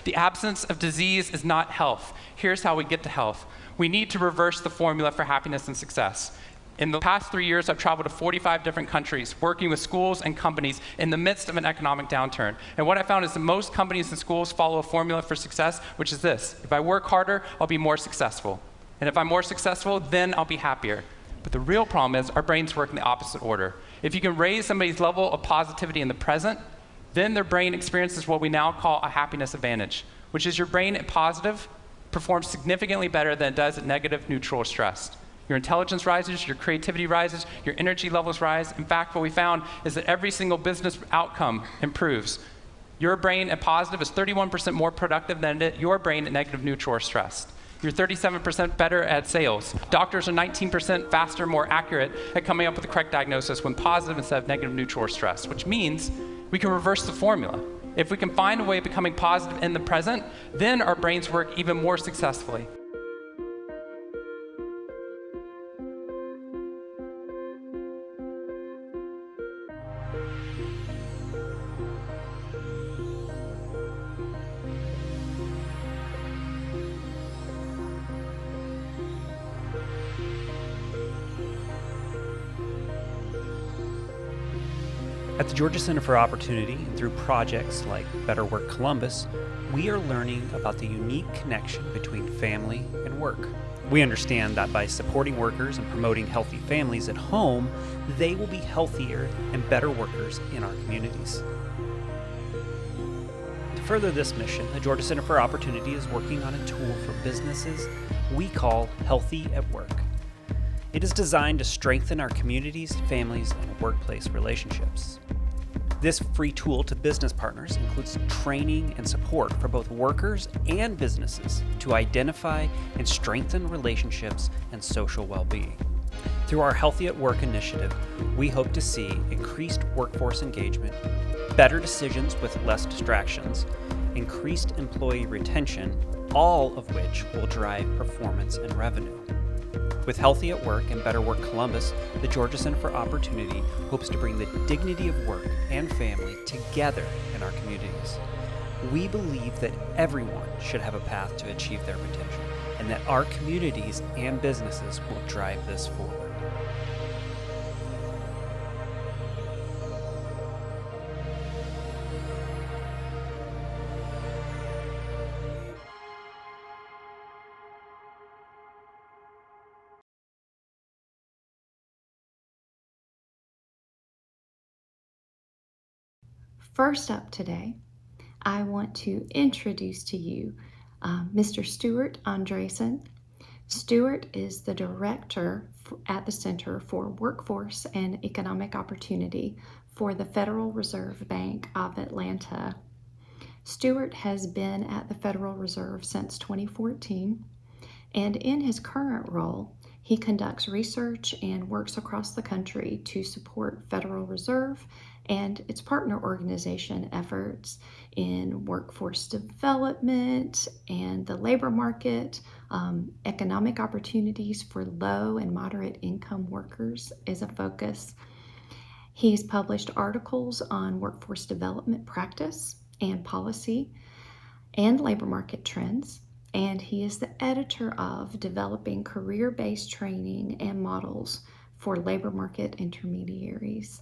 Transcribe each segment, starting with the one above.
The absence of disease is not health. Here's how we get to health. We need to reverse the formula for happiness and success. In the past 3 years, I've traveled to 45 different countries, working with schools and companies in the midst of an economic downturn. And what I found is that most companies and schools follow a formula for success, which is this: if I work harder, I'll be more successful. And if I'm more successful, then I'll be happier. But the real problem is our brains work in the opposite order. If you can raise somebody's level of positivity in the present, then their brain experiences what we now call a happiness advantage, which is your brain at positive performs significantly better than it does at negative, neutral, or stressed. Your intelligence rises, your creativity rises, your energy levels rise. In fact, what we found is that every single business outcome improves. Your brain at positive is 31% more productive than your brain at negative, neutral, or stressed. You're 37% better at sales. Doctors are 19% faster, more accurate at coming up with the correct diagnosis when positive instead of negative, neutral, or stressed, which means we can reverse the formula. If we can find a way of becoming positive in the present, then our brains work even more successfully. At the Georgia Center for Opportunity, and through projects like Better Work Columbus, we are learning about the unique connection between family and work. We understand that by supporting workers and promoting healthy families at home, they will be healthier and better workers in our communities. To further this mission, the Georgia Center for Opportunity is working on a tool for businesses we call Healthy at Work. It is designed to strengthen our communities, families, and workplace relationships. This free tool to business partners includes training and support for both workers and businesses to identify and strengthen relationships and social well-being. Through our Healthy at Work initiative, we hope to see increased workforce engagement, better decisions with less distractions, increased employee retention, all of which will drive performance and revenue. With Healthy at Work and Better Work Columbus, the Georgia Center for Opportunity hopes to bring the dignity of work and family together in our communities. We believe that everyone should have a path to achieve their potential, and that our communities and businesses will drive this forward. First up today, I want to introduce to you Mr. Stuart Andresen. Stuart is the director at the Center for Workforce and Economic Opportunity for the Federal Reserve Bank of Atlanta. Stuart has been at the Federal Reserve since 2014, and in his current role, he conducts research and works across the country to support Federal Reserve and its partner organization efforts in workforce development and the labor market. Economic opportunities for low and moderate income workers is a focus. He's published articles on workforce development practice and policy and labor market trends. And he is the editor of Developing Career-Based Training and Models for Labor Market Intermediaries.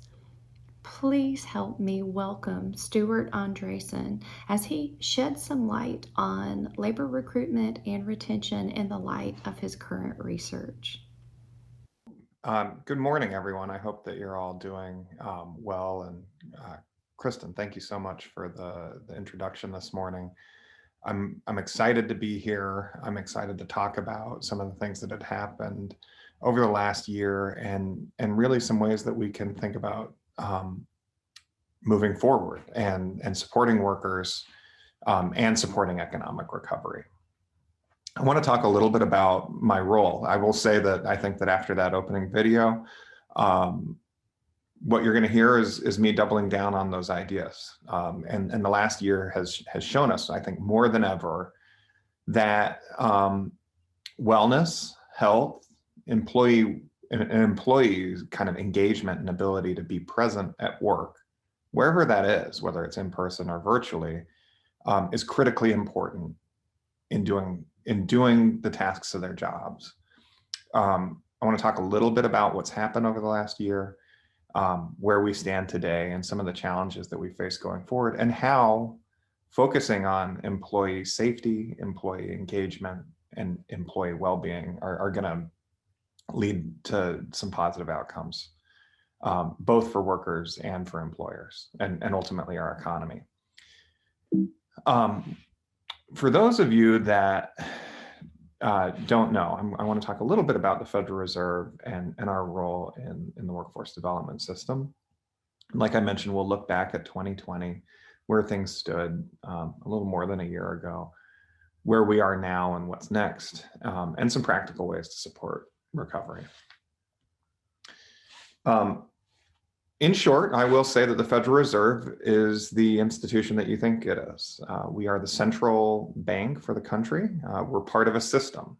Please help me welcome Stuart Andresen as he sheds some light on labor recruitment and retention in the light of his current research. Good morning, everyone. I hope that you're all doing well. And Kristen, thank you so much for the introduction this morning. I'm excited to be here. I'm excited to talk about some of the things that had happened over the last year and really some ways that we can think about moving forward and supporting workers and supporting economic recovery. I want to talk a little bit about my role. I will say that I think that after that opening video, what you're going to hear is me doubling down on those ideas. And the last year has shown us, I think, more than ever, that wellness, health, employees' kind of engagement and ability to be present at work, wherever that is, whether it's in person or virtually, is critically important in doing the tasks of their jobs. I want to talk a little bit about what's happened over the last year, where we stand today and some of the challenges that we face going forward, and how focusing on employee safety, employee engagement, and employee well-being are going to lead to some positive outcomes, both for workers and for employers, and ultimately our economy. For those of you that don't know, I want to talk a little bit about the Federal Reserve and our role in the workforce development system. Like I mentioned, we'll look back at 2020, where things stood a little more than a year ago, where we are now and what's next, and some practical ways to support recovery. In short, I will say that the Federal Reserve is the institution that you think it is. We are the central bank for the country. We're part of a system.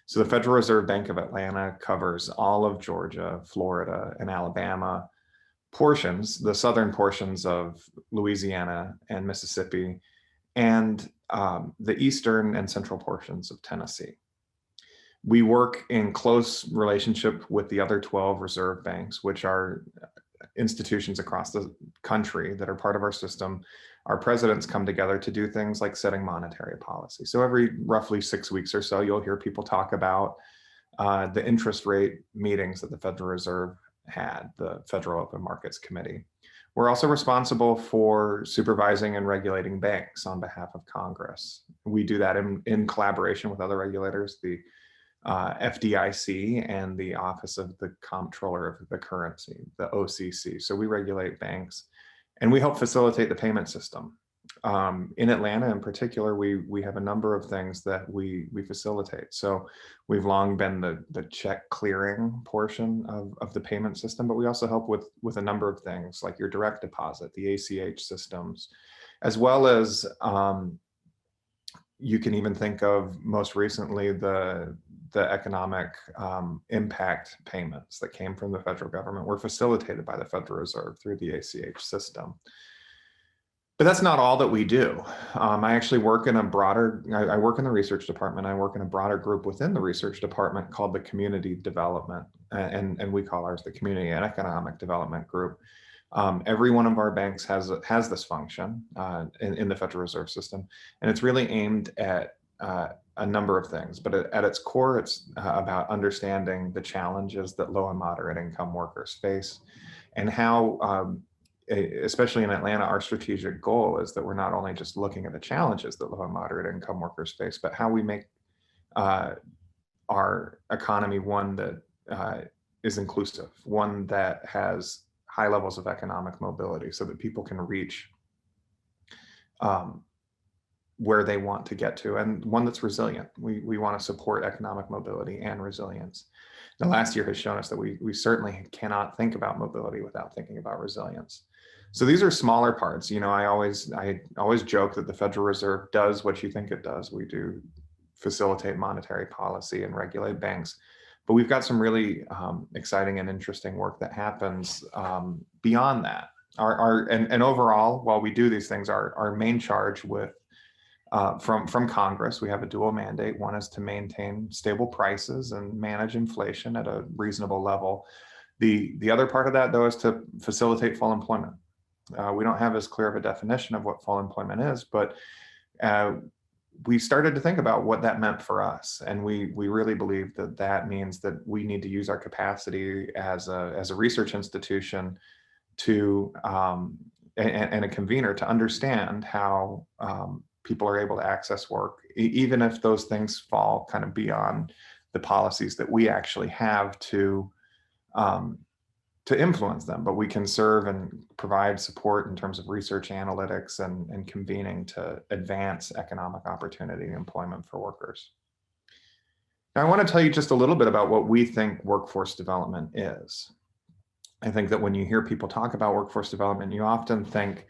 So the Federal Reserve Bank of Atlanta covers all of Georgia, Florida, and Alabama portions, the southern portions of Louisiana and Mississippi, and the eastern and central portions of Tennessee. We work in close relationship with the other 12 reserve banks, which are institutions across the country that are part of our system. Our presidents come together to do things like setting monetary policy. So every roughly 6 weeks or so, you'll hear people talk about the interest rate meetings that the Federal Reserve had, the Federal Open Markets Committee. We're also responsible for supervising and regulating banks on behalf of Congress. We do that in collaboration with other regulators, the FDIC and the Office of the Comptroller of the Currency, the OCC. So we regulate banks, and we help facilitate the payment system. In Atlanta in particular, we have a number of things that we facilitate. So we've long been the check clearing portion of the payment system, but we also help with a number of things like your direct deposit, the ACH systems, as well as you can even think of most recently the economic impact payments that came from the federal government were facilitated by the Federal Reserve through the ACH system. But that's not all that we do. I actually work in a broader, I work in the research department. I work in a broader group within the research department called the Community Development, and we call ours the Community and Economic Development Group. Every one of our banks has this function in the Federal Reserve System, and it's really aimed at a number of things. But at its core, it's about understanding the challenges that low and moderate income workers face, and how, especially in Atlanta, our strategic goal is that we're not only just looking at the challenges that low and moderate income workers face, but how we make our economy one that is inclusive, one that has high levels of economic mobility so that people can reach where they want to get to, and one that's resilient. We want to support economic mobility and resilience. The last year has shown us that we certainly cannot think about mobility without thinking about resilience. So these are smaller parts. You know, I always joke that the Federal Reserve does what you think it does. We do facilitate monetary policy and regulate banks. But we've got some really exciting and interesting work that happens beyond that. And overall, while we do these things, our main charge from Congress, we have a dual mandate. One is to maintain stable prices and manage inflation at a reasonable level. The other part of that, though, is to facilitate full employment. We don't have as clear of a definition of what full employment is, but we started to think about what that meant for us. And we really believe that means that we need to use our capacity as a research institution to and a convener to understand how people are able to access work, even if those things fall kind of beyond the policies that we actually have to influence them. But we can serve and provide support in terms of research analytics and convening to advance economic opportunity and employment for workers. Now, I want to tell you just a little bit about what we think workforce development is. I think that when you hear people talk about workforce development, you often think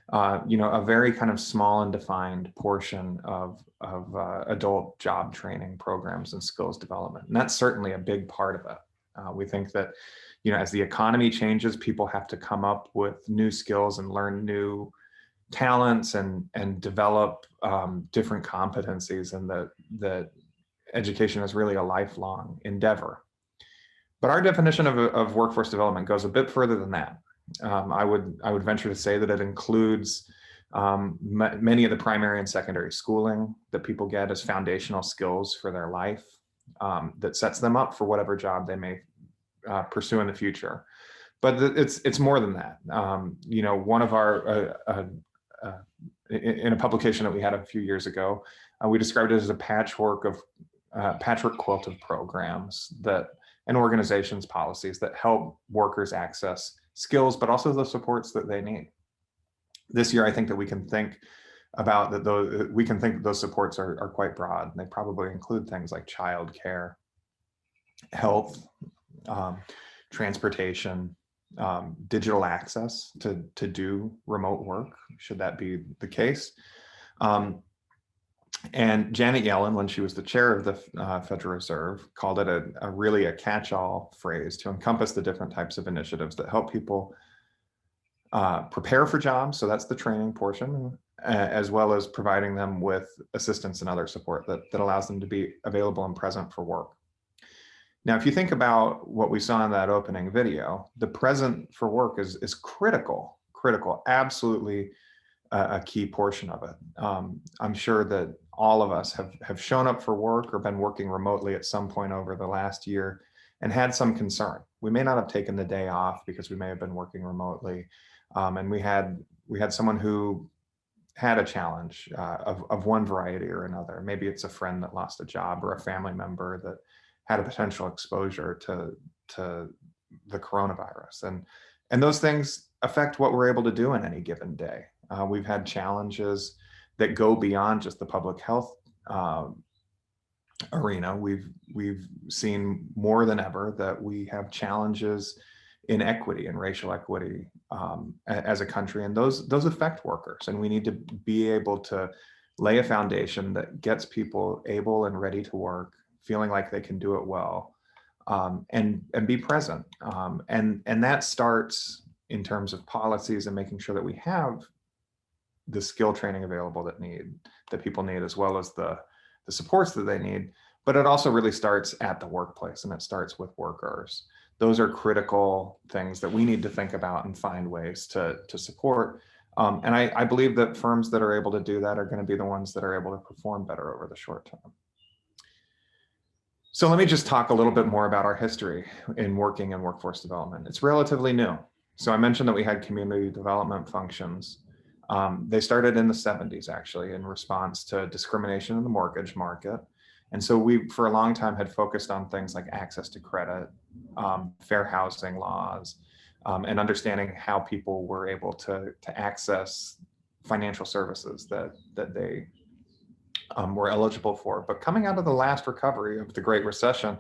a very kind of small and defined portion of adult job training programs and skills development. And that's certainly a big part of it. We think that, as the economy changes, people have to come up with new skills and learn new talents and develop different competencies, and that education is really a lifelong endeavor. But our definition of workforce development goes a bit further than that. I would venture to say that it includes many of the primary and secondary schooling that people get as foundational skills for their life, that sets them up for whatever job they may pursue in the future. But it's more than that. One of our in a publication that we had a few years ago, we described it as a patchwork quilt of programs and organizations' policies that help workers access skills, but also the supports that they need. This year, I think that we can think about that those supports are quite broad. They probably include things like childcare, health, transportation, digital access to do remote work, should that be the case. And Janet Yellen, when she was the chair of the Federal Reserve, called it really a catch-all phrase to encompass the different types of initiatives that help people prepare for jobs. So that's the training portion, as well as providing them with assistance and other support that allows them to be available and present for work. Now, if you think about what we saw in that opening video, the present for work is critical, absolutely a key portion of it. I'm sure that all of us have shown up for work or been working remotely at some point over the last year and had some concern. We may not have taken the day off because we may have been working remotely. And we had someone who had a challenge of one variety or another. Maybe it's a friend that lost a job or a family member that had a potential exposure to the coronavirus. And those things affect what we're able to do in any given day. We've had challenges that go beyond just the public health arena. We've seen more than ever that we have challenges in equity and racial equity as a country, and those affect workers. And we need to be able to lay a foundation that gets people able and ready to work, feeling like they can do it well, and be present. And that starts in terms of policies and making sure that we have the skill training available that people need, as well as the supports that they need. But it also really starts at the workplace, and it starts with workers. Those are critical things that we need to think about and find ways to support. And I believe that firms that are able to do that are going to be the ones that are able to perform better over the short term. So let me just talk a little bit more about our history in working in workforce development. It's relatively new. So I mentioned that we had community development functions. They started in the 70s, actually, in response to discrimination in the mortgage market. And so we, for a long time, had focused on things like access to credit, fair housing laws, and understanding how people were able to access financial services that they were eligible for. But coming out of the last recovery of the Great Recession,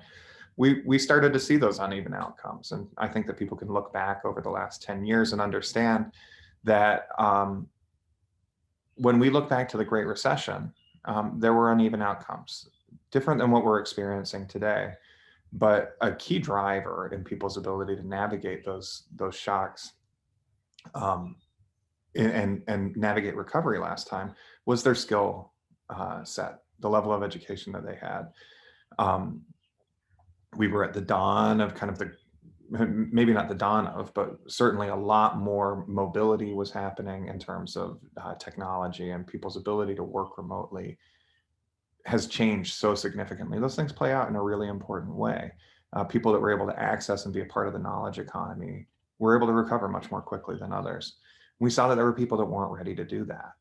we started to see those uneven outcomes. And I think that people can look back over the last 10 years and understand that when we look back to the Great Recession, there were uneven outcomes, different than what we're experiencing today. But a key driver in people's ability to navigate those shocks and navigate recovery last time was their skill set, the level of education that they had. We were at the dawn of kind of maybe not the dawn of, but certainly a lot more mobility was happening in terms of technology, and people's ability to work remotely has changed so significantly. Those things play out in a really important way. People that were able to access and be a part of the knowledge economy were able to recover much more quickly than others. We saw that there were people that weren't ready to do that.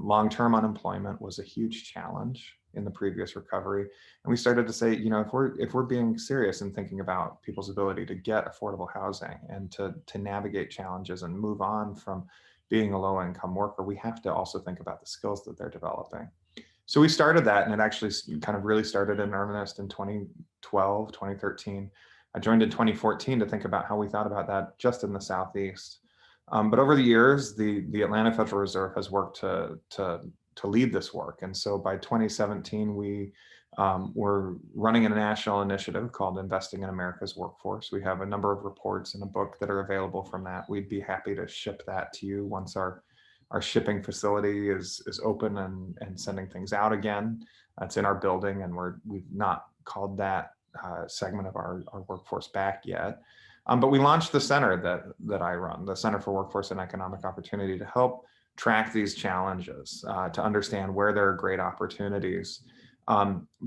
Long-term unemployment was a huge challenge in the previous recovery. And we started to say, if we're being serious and thinking about people's ability to get affordable housing and to navigate challenges and move on from being a low-income worker, we have to also think about the skills that they're developing. So we started that, and it actually kind of really started in earnest in 2012, 2013. I joined in 2014 to think about how we thought about that just in the Southeast. But over the years, the Atlanta Federal Reserve has worked to lead this work. And so by 2017, we were running a national initiative called Investing in America's Workforce. We have a number of reports and a book that are available from that. We'd be happy to ship that to you once our Our shipping facility is open and sending things out again. It's in our building, and we've not called that segment of our workforce back yet. But we launched the center that I run, the Center for Workforce and Economic Opportunity, to help track these challenges, to understand where there are great opportunities,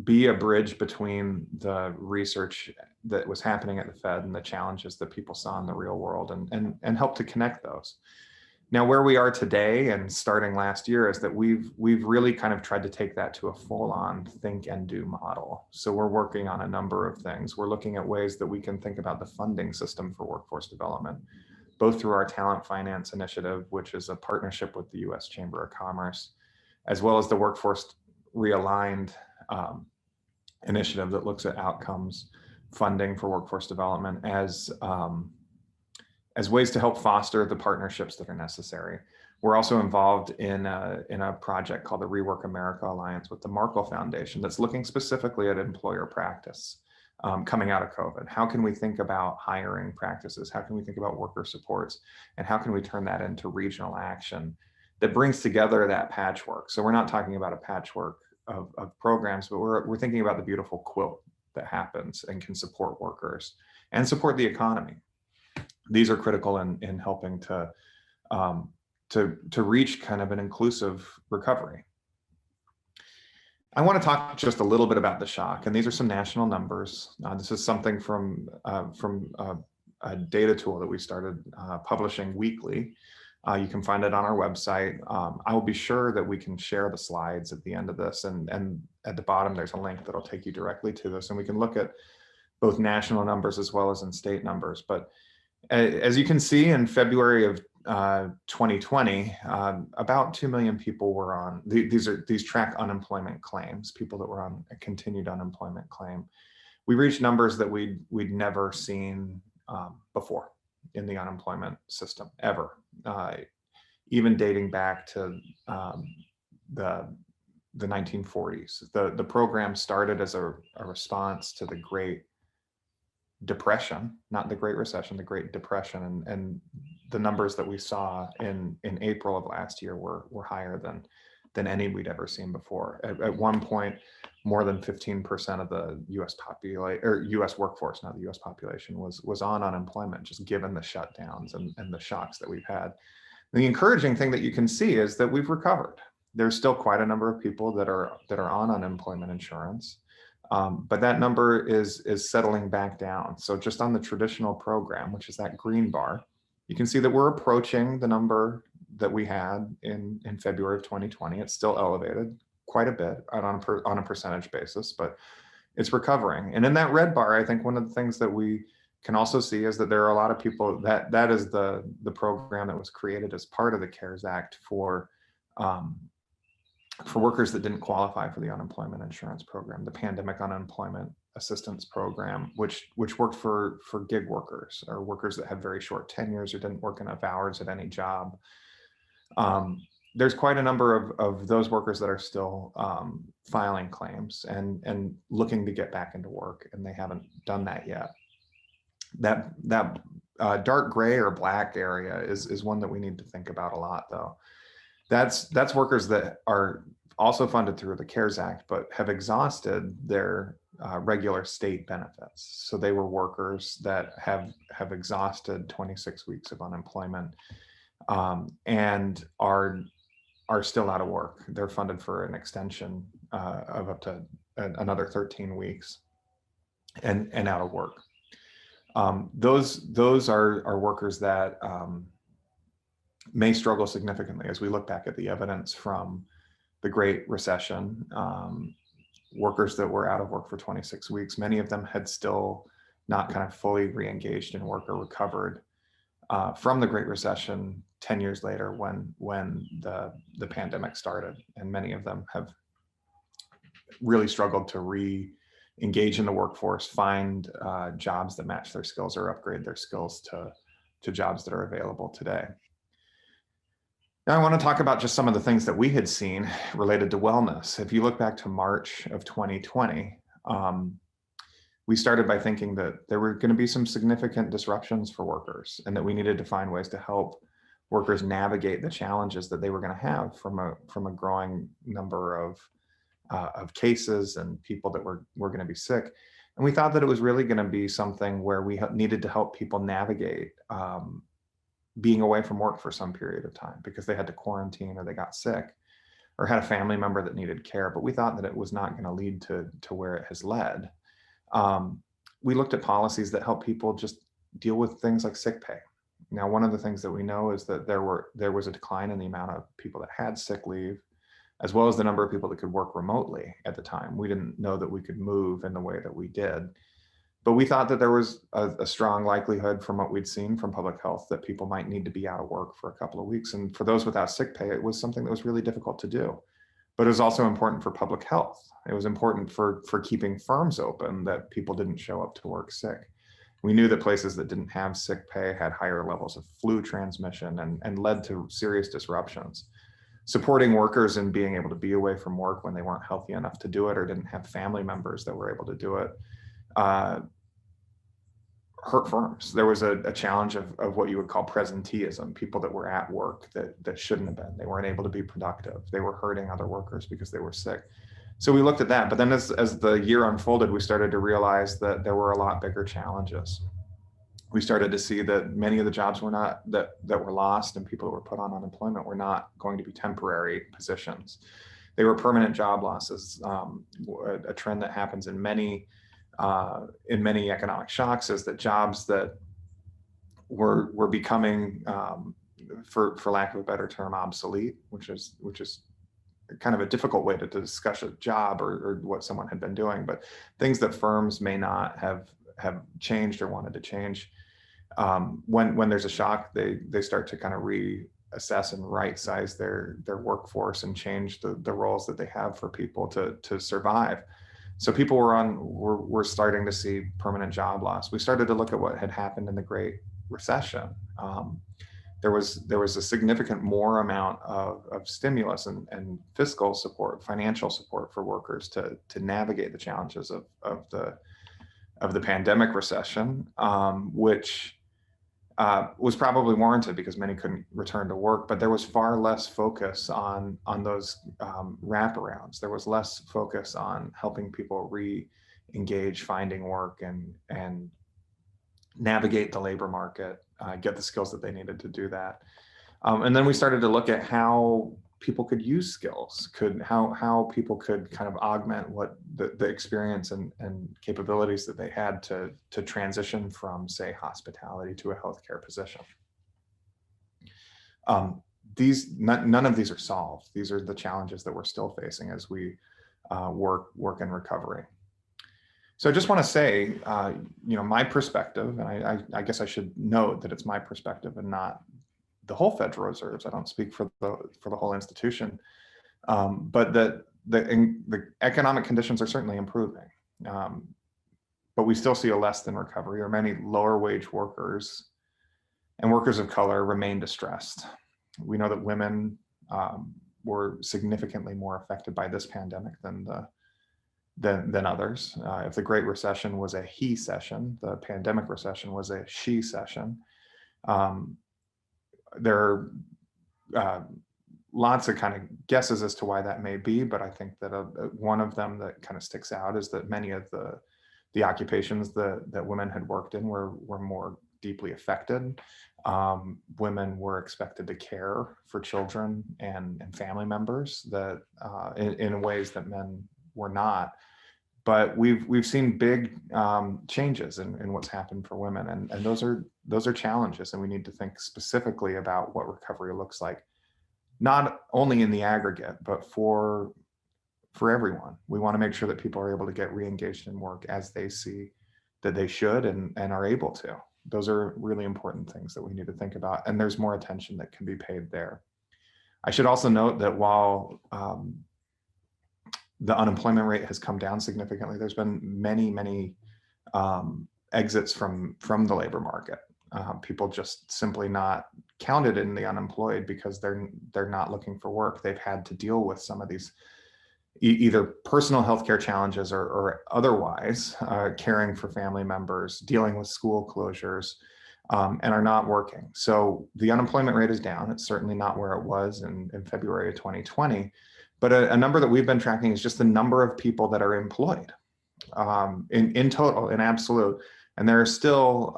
be a bridge between the research that was happening at the Fed and the challenges that people saw in the real world, and help to connect those. Now, where we are today and starting last year is that we've really kind of tried to take that to a full-on think and do model. So we're working on a number of things. We're looking at ways that we can think about the funding system for workforce development, both through our Talent Finance Initiative, which is a partnership with the U.S. Chamber of Commerce, as well as the Workforce Realigned initiative that looks at outcomes funding for workforce development as ways to help foster the partnerships that are necessary. We're also involved in a project called the Rework America Alliance with the Markle Foundation that's looking specifically at employer practice coming out of COVID. How can we think about hiring practices? How can we think about worker supports? And how can we turn that into regional action that brings together that patchwork? So we're not talking about a patchwork of programs, but we're thinking about the beautiful quilt that happens and can support workers and support the economy. These are critical in helping to reach kind of an inclusive recovery. I want to talk just a little bit about the shock, and these are some national numbers. This is something from a data tool that we started publishing weekly. You can find it on our website. I will be sure that we can share the slides at the end of this, and at the bottom there's a link that'll take you directly to this, and we can look at both national numbers as well as in state numbers. But as you can see, in February of 2020, about 2 million people were on, these track unemployment claims, people that were on a continued unemployment claim. We reached numbers that we'd never seen before in the unemployment system, ever, even dating back to the 1940s. The program started as a response to the Great Depression, not the Great Recession, the Great Depression, and the numbers that we saw in April of last year were higher than any we'd ever seen before. At one point, more than 15% of the U.S. population, or U.S. workforce, not the U.S. population, was on unemployment, just given the shutdowns and the shocks that we've had. The encouraging thing that you can see is that we've recovered. There's still quite a number of people that are on unemployment insurance. But that number is settling back down. So just on the traditional program, which is that green bar, you can see that we're approaching the number that we had in February of 2020. It's still elevated quite a bit on a percentage basis, but it's recovering. And in that red bar, I think one of the things that we can also see is that there are a lot of people that is the program that was created as part of the CARES Act for workers that didn't qualify for the unemployment insurance program, the pandemic unemployment assistance program, which worked for gig workers or workers that had very short tenures or didn't work enough hours at any job. There's quite a number of those workers that are still filing claims and looking to get back into work, and they haven't done that yet. That dark gray or black area is one that we need to think about a lot, though. That's workers that are also funded through the CARES Act, but have exhausted their regular state benefits. So they were workers that have exhausted 26 weeks of unemployment and are still out of work. They're funded for an extension of up to another 13 weeks and out of work. Those are workers that may struggle significantly as we look back at the evidence from the Great Recession. Workers that were out of work for 26 weeks, many of them had still not kind of fully re-engaged in work or recovered from the Great Recession 10 years later when the pandemic started. And many of them have really struggled to re-engage in the workforce, find jobs that match their skills or upgrade their skills to jobs that are available today. Now I want to talk about just some of the things that we had seen related to wellness. If you look back to March of 2020, we started by thinking that there were going to be some significant disruptions for workers and that we needed to find ways to help workers navigate the challenges that they were going to have from a growing number of cases and people that were going to be sick. And we thought that it was really going to be something where we needed to help people navigate being away from work for some period of time because they had to quarantine or they got sick or had a family member that needed care. But we thought that it was not going to lead to where it has led. We looked at policies that help people just deal with things like sick pay. Now, one of the things that we know is that there was a decline in the amount of people that had sick leave, as well as the number of people that could work remotely at the time. We didn't know that we could move in the way that we did. But we thought that there was a strong likelihood from what we'd seen from public health that people might need to be out of work for a couple of weeks. And for those without sick pay, it was something that was really difficult to do. But it was also important for public health. It was important for keeping firms open that people didn't show up to work sick. We knew that places that didn't have sick pay had higher levels of flu transmission and led to serious disruptions. Supporting workers in being able to be away from work when they weren't healthy enough to do it or didn't have family members that were able to do it hurt firms. There was a challenge of what you would call presenteeism, people that were at work that shouldn't have been. They weren't able to be productive. They were hurting other workers because they were sick. So we looked at that, but then as the year unfolded, we started to realize that there were a lot bigger challenges. We started to see that many of the jobs were not that were lost and people that were put on unemployment were not going to be temporary positions. They were permanent job losses. A trend that happens in many economic shocks is that jobs that were becoming, for lack of a better term, obsolete, which is kind of a difficult way to discuss a job or what someone had been doing, but things that firms may not have changed or wanted to change. When there's a shock, they start to kind of reassess and right size their workforce and change the roles that they have for people to survive. So people were starting to see permanent job loss. We started to look at what had happened in the Great Recession. There was a significant more amount of stimulus and fiscal support, financial support for workers to navigate the challenges of the pandemic recession, which was probably warranted because many couldn't return to work, but there was far less focus on those wraparounds. There was less focus on helping people re-engage, finding work and navigate the labor market, get the skills that they needed to do that. And then we started to look at how people could use skills, how people could kind of augment what the experience and capabilities that they had to transition from, say, hospitality to a healthcare position. None of these are solved. These are the challenges that we're still facing as we work in recovery. So I just want to say, my perspective, and I guess I should note that it's my perspective and not the whole Federal Reserve's. I don't speak for the whole institution, but that the economic conditions are certainly improving. But we still see a less than recovery, or many lower wage workers and workers of color remain distressed. We know that women were significantly more affected by this pandemic than others. If the Great Recession was a he session, the pandemic recession was a she session. There are lots of kind of guesses as to why that may be, but I think that one of them that kind of sticks out is that many of the occupations that women had worked in were more deeply affected. Women were expected to care for children and family members that in ways that men were not. But we've seen big changes in what's happened for women, and those are challenges, and we need to think specifically about what recovery looks like, not only in the aggregate, but for everyone. We want to make sure that people are able to get re-engaged in work as they see that they should and are able to. Those are really important things that we need to think about, and there's more attention that can be paid there. I should also note that while the unemployment rate has come down significantly, there's been many exits from the labor market. People just simply not counted in the unemployed because they're not looking for work. They've had to deal with some of these either personal healthcare challenges or otherwise, caring for family members, dealing with school closures, and are not working. So the unemployment rate is down. It's certainly not where it was in February of 2020, but a number that we've been tracking is just the number of people that are employed in total, in absolute. And there are still,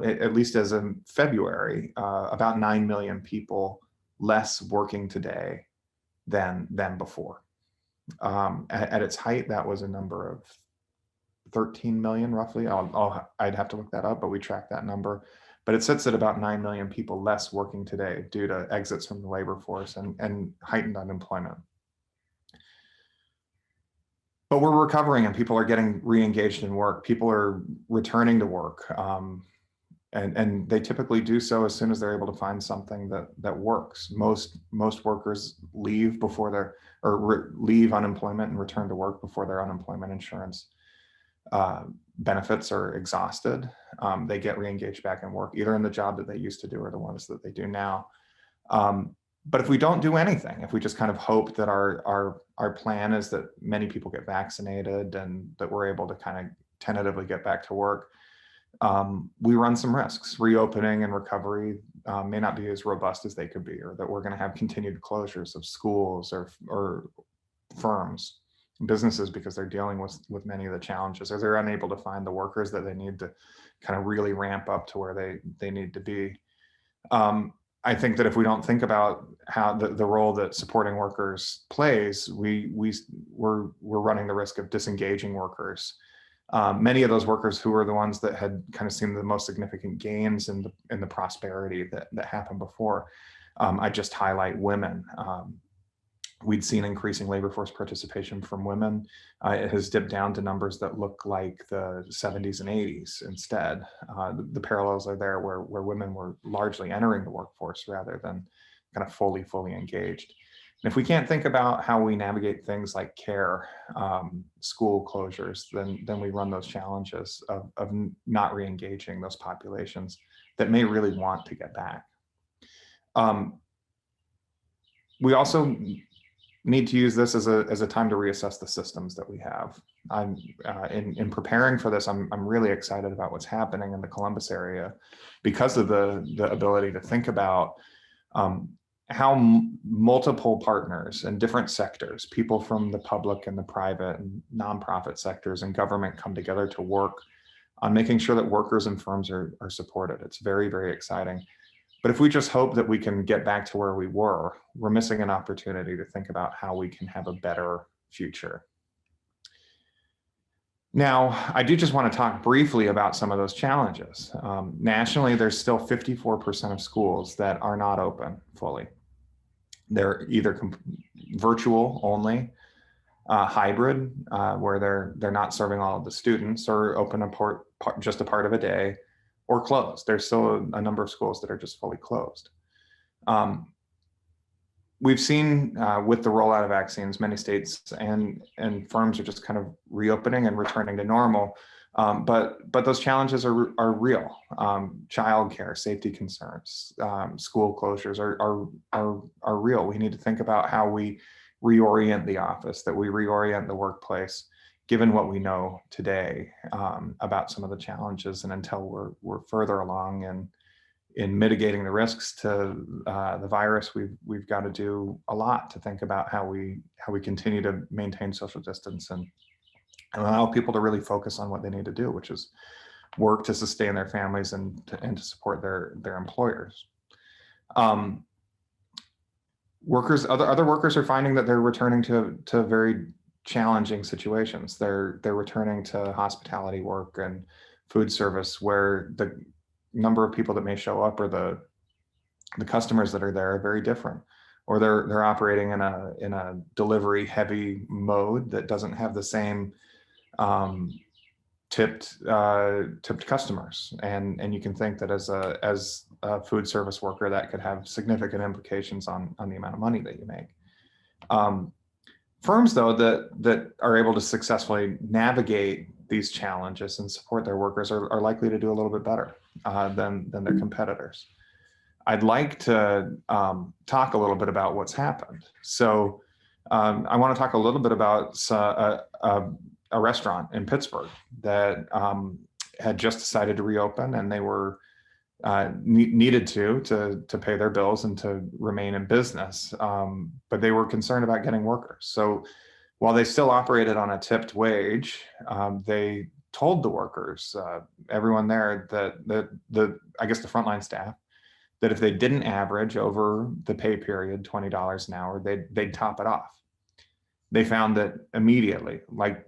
at least as of February, about 9 million people less working today than before. At its height, that was a number of 13 million roughly. I'd have to look that up, but we track that number. But it sits at about 9 million people less working today due to exits from the labor force and heightened unemployment. But we're recovering and people are getting re-engaged in work. People are returning to work. And they typically do so as soon as they're able to find something that works. Most workers leave before leave unemployment and return to work before their unemployment insurance benefits are exhausted. They get re-engaged back in work, either in the job that they used to do or the ones that they do now. But if we don't do anything, if we just kind of hope that our plan is that many people get vaccinated and that we're able to kind of tentatively get back to work, we run some risks. Reopening and recovery may not be as robust as they could be, or that we're going to have continued closures of schools or firms, businesses, because they're dealing with many of the challenges, or they're unable to find the workers that they need to kind of really ramp up to where they need to be. I think that if we don't think about how the role that supporting workers plays, we're running the risk of disengaging workers. Many of those workers who were the ones that had kind of seen the most significant gains in the prosperity that happened before. I just highlight women. We'd seen increasing labor force participation from women. It has dipped down to numbers that look like the 70s and 80s instead. The parallels are there where women were largely entering the workforce rather than kind of fully engaged. And if we can't think about how we navigate things like care, school closures, then we run those challenges of not re-engaging those populations that may really want to get back. We also need to use this as a time to reassess the systems that we have. In preparing for this, I'm really excited about what's happening in the Columbus area because of the ability to think about how multiple partners in different sectors, people from the public and the private and nonprofit sectors and government, come together to work on making sure that workers and firms are supported. It's very, very exciting. But if we just hope that we can get back to where we were, we're missing an opportunity to think about how we can have a better future. Now, I do just want to talk briefly about some of those challenges. Nationally, there's still 54% of schools that are not open fully. They're either virtual only, hybrid, where they're not serving all of the students, or open just a part of a day, or closed. There's still a number of schools that are just fully closed. We've seen with the rollout of vaccines, many states and firms are just kind of reopening and returning to normal. But those challenges are real. Childcare, safety concerns, school closures are real. We need to think about how we reorient the office, that we reorient the workplace, given what we know today about some of the challenges, and until we're further along in mitigating the risks to the virus, we've got to do a lot to think about how we continue to maintain social distance and allow people to really focus on what they need to do, which is work to sustain their families and to support their employers. Other workers are finding that they're returning to very challenging situations. They're returning to hospitality work and food service, where the number of people that may show up or the customers that are there are very different, or they're operating in a delivery heavy mode that doesn't have the same tipped customers, and you can think that as a food service worker, that could have significant implications on the amount of money that you make. Firms, though, that are able to successfully navigate these challenges and support their workers are likely to do a little bit better than their competitors. I'd like to talk a little bit about what's happened. So I want to talk a little bit about a restaurant in Pittsburgh that had just decided to reopen, and they were needed to pay their bills and to remain in business, but they were concerned about getting workers. So while they still operated on a tipped wage, they told the workers, everyone there, that the frontline staff, that if they didn't average over the pay period $20 an hour, they'd top it off. They found that immediately, like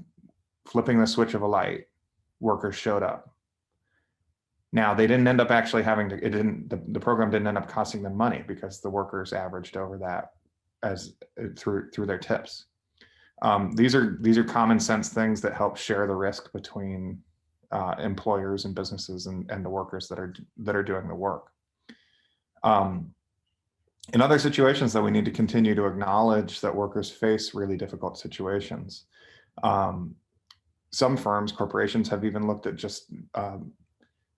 flipping the switch of a light, workers showed up. Now, they didn't end up actually having to, the program didn't end up costing them money because the workers averaged over that as through their tips. These are common sense things that help share the risk between employers and businesses and the workers that are doing the work. In other situations, though, we need to continue to acknowledge that workers face really difficult situations. Some firms, corporations, have even looked at just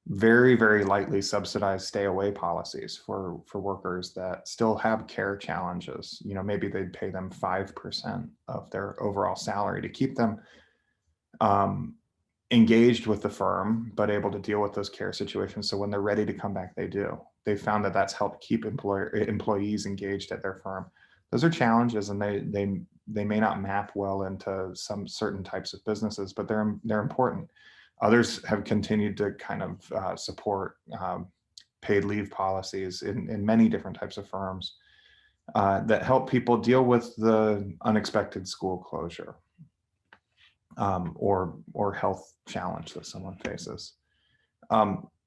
very, very lightly subsidized stay away policies for workers that still have care challenges. You know, maybe they'd pay them 5% of their overall salary to keep them engaged with the firm, but able to deal with those care situations. So when they're ready to come back, they do. They found that that's helped keep employees engaged at their firm. Those are challenges, and they may not map well into some certain types of businesses, but they're important. Others have continued to kind of support paid leave policies in many different types of firms that help people deal with the unexpected school closure or health challenge that someone faces.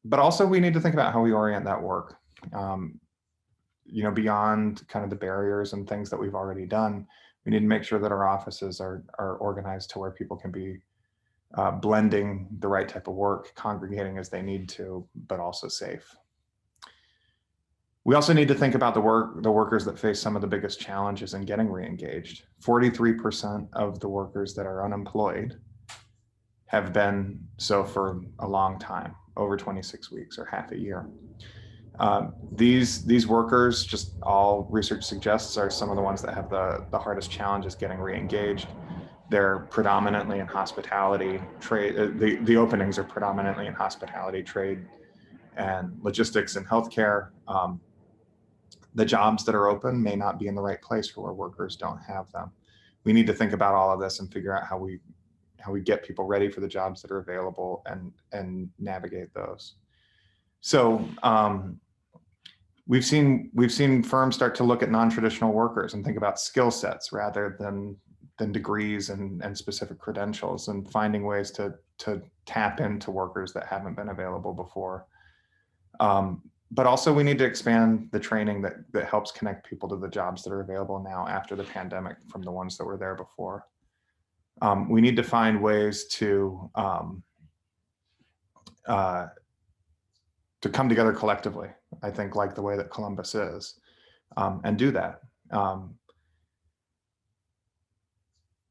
But also, we need to think about how we orient that work. You know, beyond kind of the barriers and things that we've already done, we need to make sure that our offices are organized to where people can be blending the right type of work, congregating as they need to, but also safe. We also need to think about the workers that face some of the biggest challenges in getting re-engaged. 43% of the workers that are unemployed have been so for a long time, over 26 weeks or half a year. These workers, just all research suggests, are some of the ones that have the hardest challenges getting re-engaged. They're predominantly in hospitality, trade. The openings are predominantly in hospitality, trade, and logistics and healthcare. The jobs that are open may not be in the right place for where workers don't have them. We need to think about all of this and figure out how we get people ready for the jobs that are available and navigate those. So we've seen firms start to look at non-traditional workers and think about skill sets rather than degrees and specific credentials, and finding ways to tap into workers that haven't been available before. But also, we need to expand the training that helps connect people to the jobs that are available now after the pandemic from the ones that were there before. We need to find ways to come together collectively, I think, like the way that Columbus is, and do that.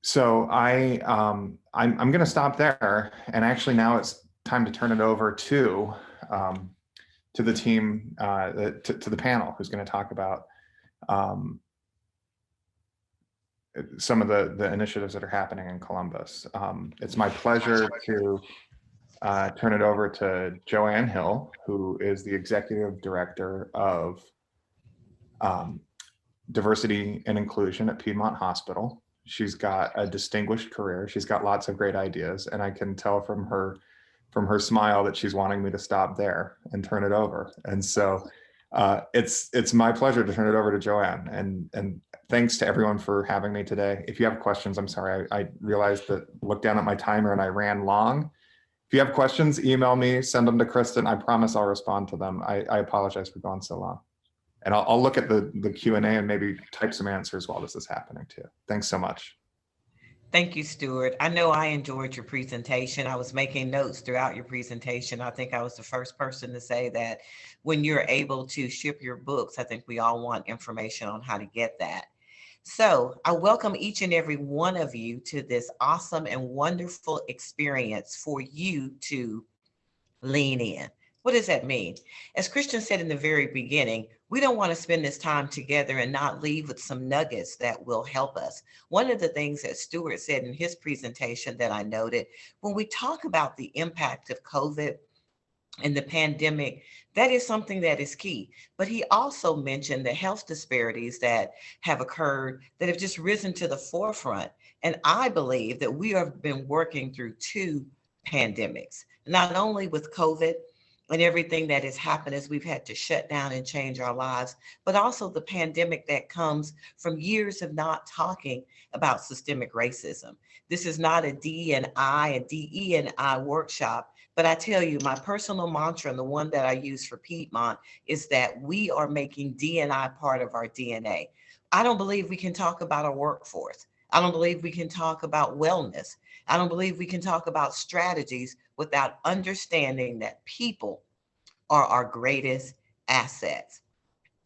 So I'm going to stop there, and actually now it's time to turn it over to the team, to the panel, who's going to talk about some of the initiatives that are happening in Columbus. It's my pleasure to turn it over to Joanne Hill, who is the Executive Director of Diversity and Inclusion at Piedmont Hospital. She's got a distinguished career. She's got lots of great ideas, and I can tell from her smile that she's wanting me to stop there and turn it over. And so it's my pleasure to turn it over to Joanne. And thanks to everyone for having me today. If you have questions, I'm sorry, I realized that, looked down at my timer and I ran long. If you have questions, email me, send them to Kristen. I promise I'll respond to them. I apologize for going so long. And I'll look at the Q&A and maybe type some answers while this is happening too. Thanks so much. Thank you, Stuart. I know I enjoyed your presentation. I was making notes throughout your presentation. I think I was the first person to say that when you're able to ship your books, I think we all want information on how to get that. So I welcome each and every one of you to this awesome and wonderful experience for you to lean in. What does that mean? As Christian said in the very beginning, we don't want to spend this time together and not leave with some nuggets that will help us. One of the things that Stuart said in his presentation that I noted, when we talk about the impact of COVID in the pandemic, that is something that is key. But he also mentioned the health disparities that have occurred that have just risen to the forefront. And I believe that we have been working through two pandemics, not only with COVID and everything that has happened as we've had to shut down and change our lives, but also the pandemic that comes from years of not talking about systemic racism. This is not a D&I and DE&I workshop, but I tell you, my personal mantra and the one that I use for Piedmont is that we are making D&I part of our DNA. I don't believe we can talk about our workforce. I don't believe we can talk about wellness. I don't believe we can talk about strategies without understanding that people are our greatest assets.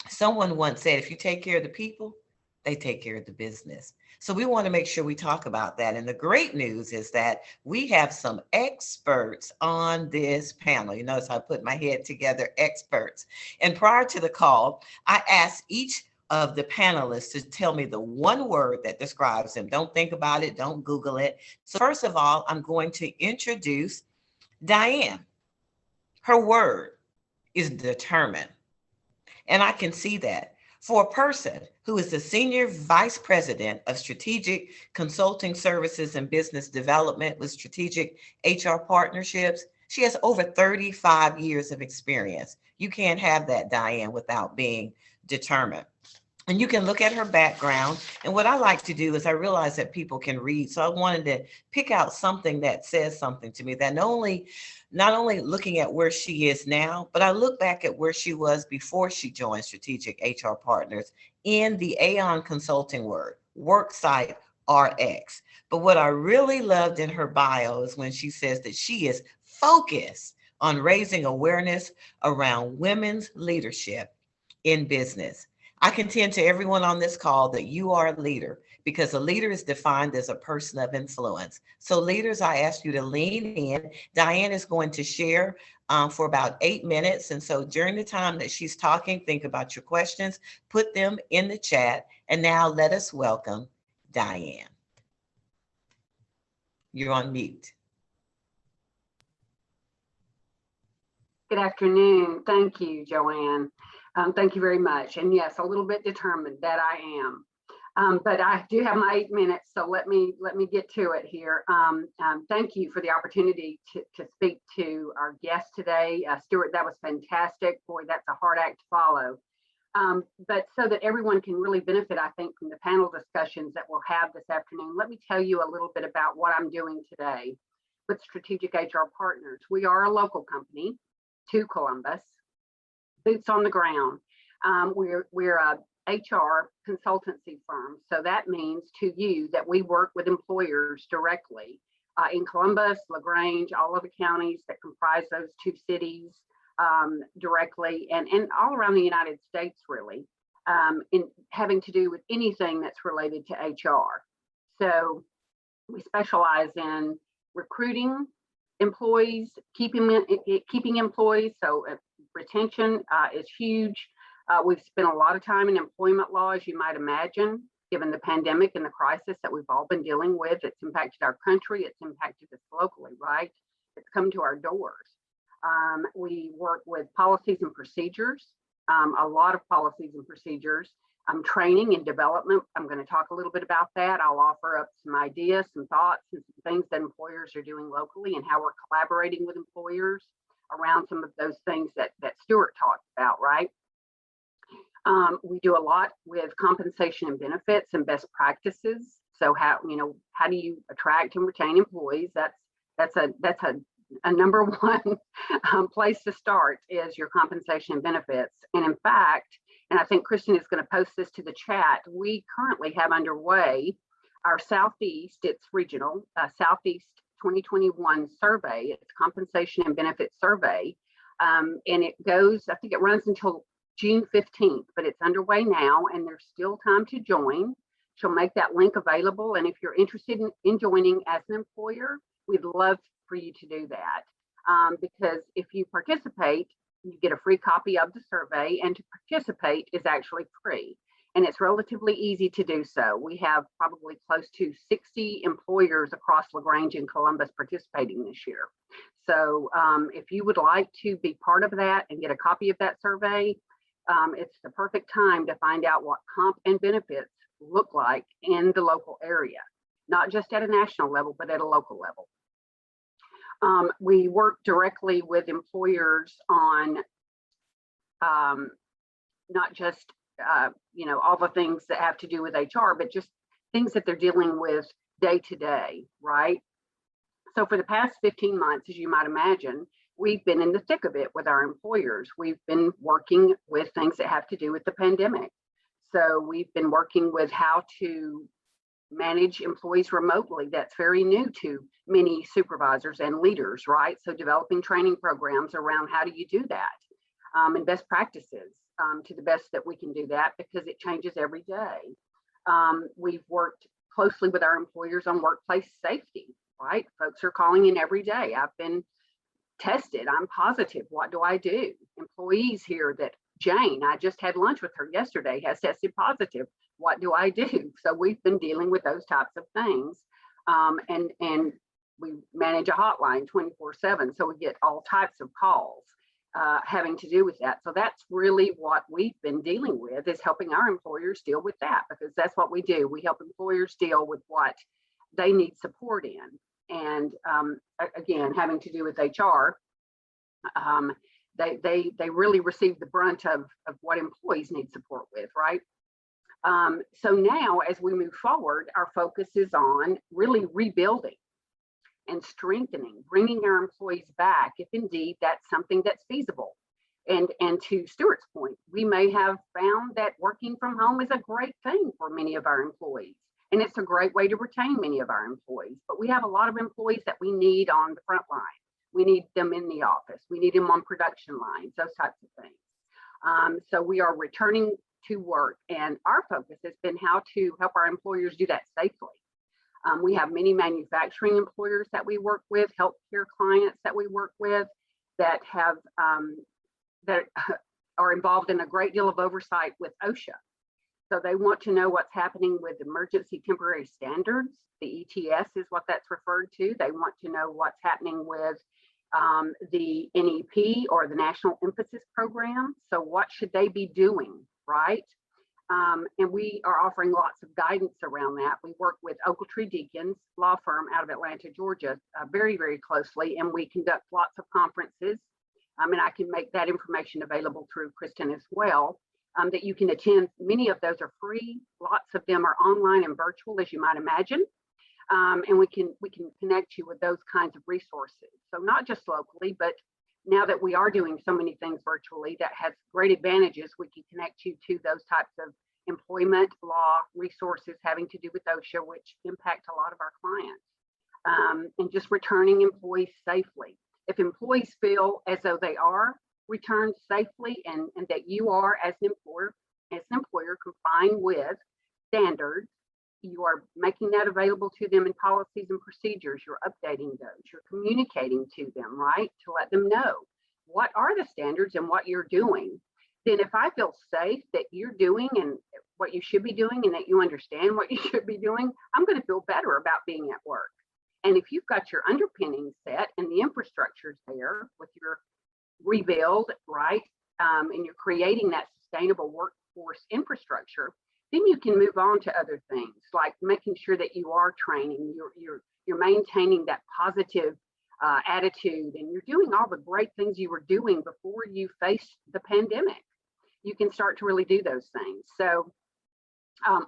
Someone once said, if you take care of the people, they take care of the business. So we want to make sure we talk about that. And the great news is that we have some experts on this panel. You notice I put my head together, experts. And prior to the call, I asked each of the panelists to tell me the one word that describes them. Don't think about it. Don't Google it. So first of all, I'm going to introduce Diane. Her word is determined. And I can see that. For a person who is the Senior Vice President of Strategic Consulting Services and Business Development with Strategic HR Partnerships, she has over 35 years of experience. You can't have that, Diane, without being determined. And you can look at her background. And what I like to do is I realize that people can read. So I wanted to pick out something that says something to me, that not only looking at where she is now, but I look back at where she was before she joined Strategic HR Partners in the Aon Consulting worksite RX. But what I really loved in her bio is when she says that she is focused on raising awareness around women's leadership in business. I contend to everyone on this call that you are a leader, because a leader is defined as a person of influence. So leaders, I ask you to lean in. Diane is going to share for about 8 minutes. And so during the time that she's talking, think about your questions, put them in the chat. And now let us welcome Diane. You're on mute. Good afternoon. Thank you, Joanne. Thank you very much. And yes, a little bit determined that I am. But I do have my 8 minutes, so let me get to it here. Thank you for the opportunity to speak to our guest today. Stuart, that was fantastic. Boy, that's a hard act to follow. But so that everyone can really benefit, I think, from the panel discussions that we'll have this afternoon, let me tell you a little bit about what I'm doing today with Strategic HR Partners. We are a local company to Columbus, boots on the ground. We're a HR consultancy firm. So that means to you that we work with employers directly in Columbus, LaGrange, all of the counties that comprise those two cities directly, and all around the United States, really, in having to do with anything that's related to HR. So we specialize in recruiting employees, keeping employees. So retention is huge. We've spent a lot of time in employment law, as you might imagine, given the pandemic and the crisis that we've all been dealing with. It's impacted our country. It's impacted us locally, right? It's come to our doors. We work with policies and procedures, a lot of policies and procedures, training and development. I'm going to talk a little bit about that. I'll offer up some ideas, some thoughts, and some things that employers are doing locally and how we're collaborating with employers around some of those things that Stuart talked about, right? We do a lot with compensation and benefits and best practices. So how do you attract and retain employees? That's a number one place to start is your compensation and benefits. And in fact, and I think Kristen is going to post this to the chat, we currently have underway our Southeast, it's regional, Southeast 2021 survey. It's compensation and benefits survey. And it goes, I think it runs until June 15th, but it's underway now and there's still time to join. She'll make that link available. And if you're interested in joining as an employer, we'd love for you to do that. Because if you participate, you get a free copy of the survey, and to participate is actually free. and it's relatively easy to do so. We have probably close to 60 employers across LaGrange and Columbus participating this year. So if you would like to be part of that and get a copy of that survey, it's the perfect time to find out what comp and benefits look like in the local area, not just at a national level, but at a local level. We work directly with employers on not just all the things that have to do with HR, but just things that they're dealing with day to day, right? So for the past 15 months, as you might imagine, we've been in the thick of it with our employers. We've been working with things that have to do with the pandemic. So we've been working with how to manage employees remotely. That's very new to many supervisors and leaders, right? So developing training programs around how do you do that, and best practices to the best that we can do that, because it changes every day. We've worked closely with our employers on workplace safety, right? Folks are calling in every day. I've been tested, I'm positive, what do I do? Employees here that Jane, I just had lunch with her yesterday, has tested positive. What do I do? So we've been dealing with those types of things. And we manage a hotline 24/7. So we get all types of calls having to do with that. So that's really what we've been dealing with, is helping our employers deal with that, because that's what we do. We help employers deal with what they need support in. And again, having to do with HR, they really receive the brunt of what employees need support with, right? So now, as we move forward, our focus is on really rebuilding and strengthening, bringing our employees back, if indeed that's something that's feasible. And to Stuart's point, we may have found that working from home is a great thing for many of our employees. And it's a great way to retain many of our employees. But we have a lot of employees that we need on the front line. We need them in the office. We need them on production lines, those types of things. So we are returning to work, and our focus has been how to help our employers do that safely. We have many manufacturing employers that we work with, healthcare clients that we work with that have that are involved in a great deal of oversight with OSHA. So they want to know what's happening with emergency temporary standards. The ETS is what that's referred to. They want to know what's happening with the NEP, or the National Emphasis Program. So what should they be doing, right? And we are offering lots of guidance around that. We work with Ogletree Deakins law firm out of Atlanta, Georgia, very, very closely, and we conduct lots of conferences. And I can make that information available through Kristen as well, that you can attend. Many of those are free. Lots of them are online and virtual, as you might imagine. And we can connect you with those kinds of resources. So not just locally, but now that we are doing so many things virtually, that has great advantages. We can connect you to those types of employment law resources having to do with OSHA, which impact a lot of our clients, and just returning employees safely. If employees feel as though they are returned safely, and that you are, as an employer, complying with standards, you are making that available to them in policies and procedures, you're updating those, you're communicating to them, right, to let them know what are the standards and what you're doing. Then if I feel safe that you're doing and what you should be doing, and that you understand what you should be doing, I'm going to feel better about being at work. And if you've got your underpinnings set and the infrastructure's there with your rebuild, right, and you're creating that sustainable workforce infrastructure, then you can move on to other things, like making sure that you are training, you're maintaining that positive attitude, and you're doing all the great things you were doing before you faced the pandemic. You can start to really do those things. So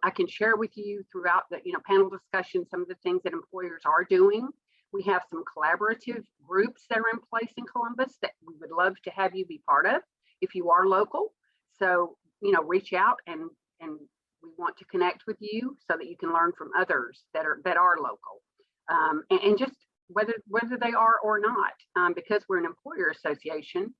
I can share with you throughout the panel discussion some of the things that employers are doing. We have some collaborative groups that are in place in Columbus that we would love to have you be part of if you are local. So reach out, and we want to connect with you so that you can learn from others that are local, and just whether they are or not, because we're an employer association.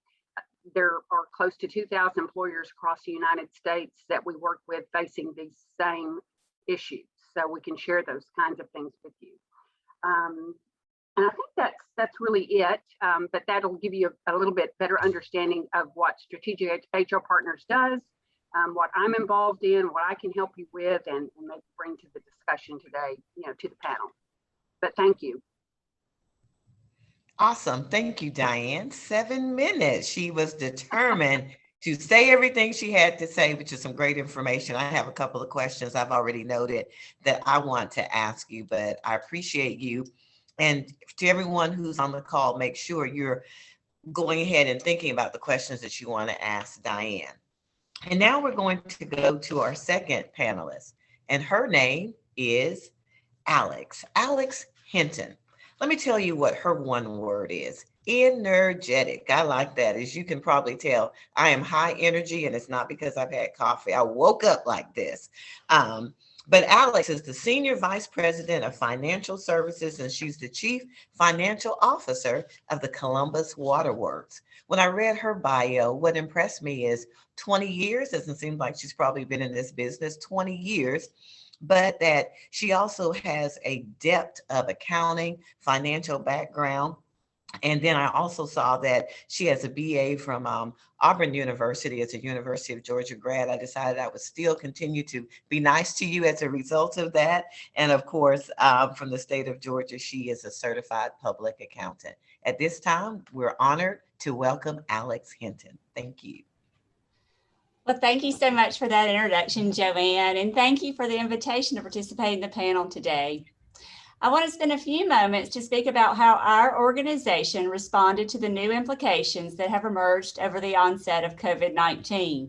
There are close to 2,000 employers across the United States that we work with facing these same issues. So we can share those kinds of things with you. And I think that's really it, but that'll give you a little bit better understanding of what Strategic HR Partners does, what I'm involved in, what I can help you with, and maybe bring to the discussion today, to the panel. But thank you. Awesome. Thank you, Diane. 7 minutes. She was determined to say everything she had to say, which is some great information. I have a couple of questions I've already noted that I want to ask you, but I appreciate you. And to everyone who's on the call, make sure you're going ahead and thinking about the questions that you want to ask Diane. And now we're going to go to our second panelist, and her name is Alex Hinton. Let me tell you what her one word is: energetic. I like that. As you can probably tell, I am high energy, and it's not because I've had coffee. I woke up like this. But Alex is the Senior Vice President of Financial Services, and she's the Chief Financial Officer of the Columbus Waterworks. When I read her bio, what impressed me is 20 years. Doesn't seem like she's probably been in this business 20 years. But that she also has a depth of accounting, financial background. And then I also saw that she has a BA from Auburn University as a University of Georgia grad. I decided I would still continue to be nice to you as a result of that. And of course, from the state of Georgia, she is a certified public accountant. At this time, we're honored to welcome Alex Hinton. Thank you. Well, thank you so much for that introduction, Joanne, and thank you for the invitation to participate in the panel today. I want to spend a few moments to speak about how our organization responded to the new implications that have emerged over the onset of COVID-19.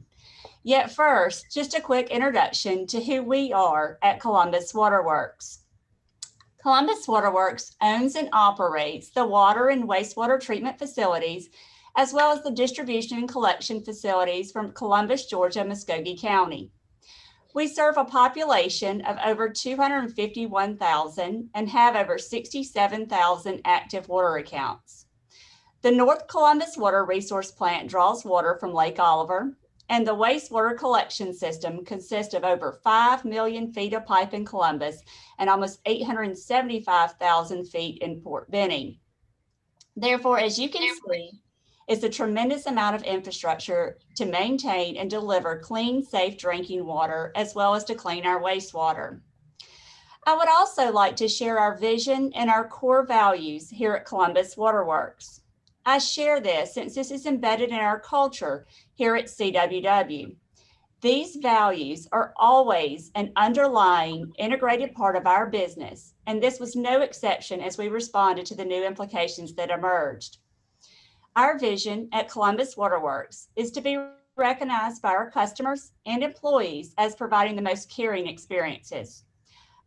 Yet first, just a quick introduction to who we are at Columbus Waterworks. Columbus Waterworks owns and operates the water and wastewater treatment facilities, as well as the distribution and collection facilities from Columbus, Georgia, Muskogee County. We serve a population of over 251,000 and have over 67,000 active water accounts. The North Columbus Water Resource Plant draws water from Lake Oliver, and the wastewater collection system consists of over 5 million feet of pipe in Columbus and almost 875,000 feet in Port Benning. Therefore, as you can see, it's a tremendous amount of infrastructure to maintain and deliver clean, safe drinking water, as well as to clean our wastewater. I would also like to share our vision and our core values here at Columbus Waterworks. I share this since this is embedded in our culture here at CWW. These values are always an underlying integrated part of our business, and this was no exception as we responded to the new implications that emerged. Our vision at Columbus Waterworks is to be recognized by our customers and employees as providing the most caring experiences.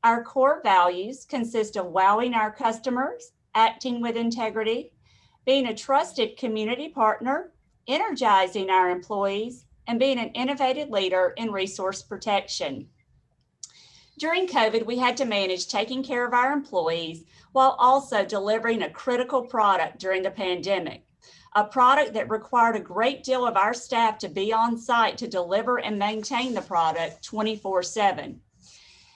Our core values consist of wowing our customers, acting with integrity, being a trusted community partner, energizing our employees, and being an innovative leader in resource protection. During COVID, we had to manage taking care of our employees while also delivering a critical product during the pandemic. A product that required a great deal of our staff to be on site to deliver and maintain the product 24/7.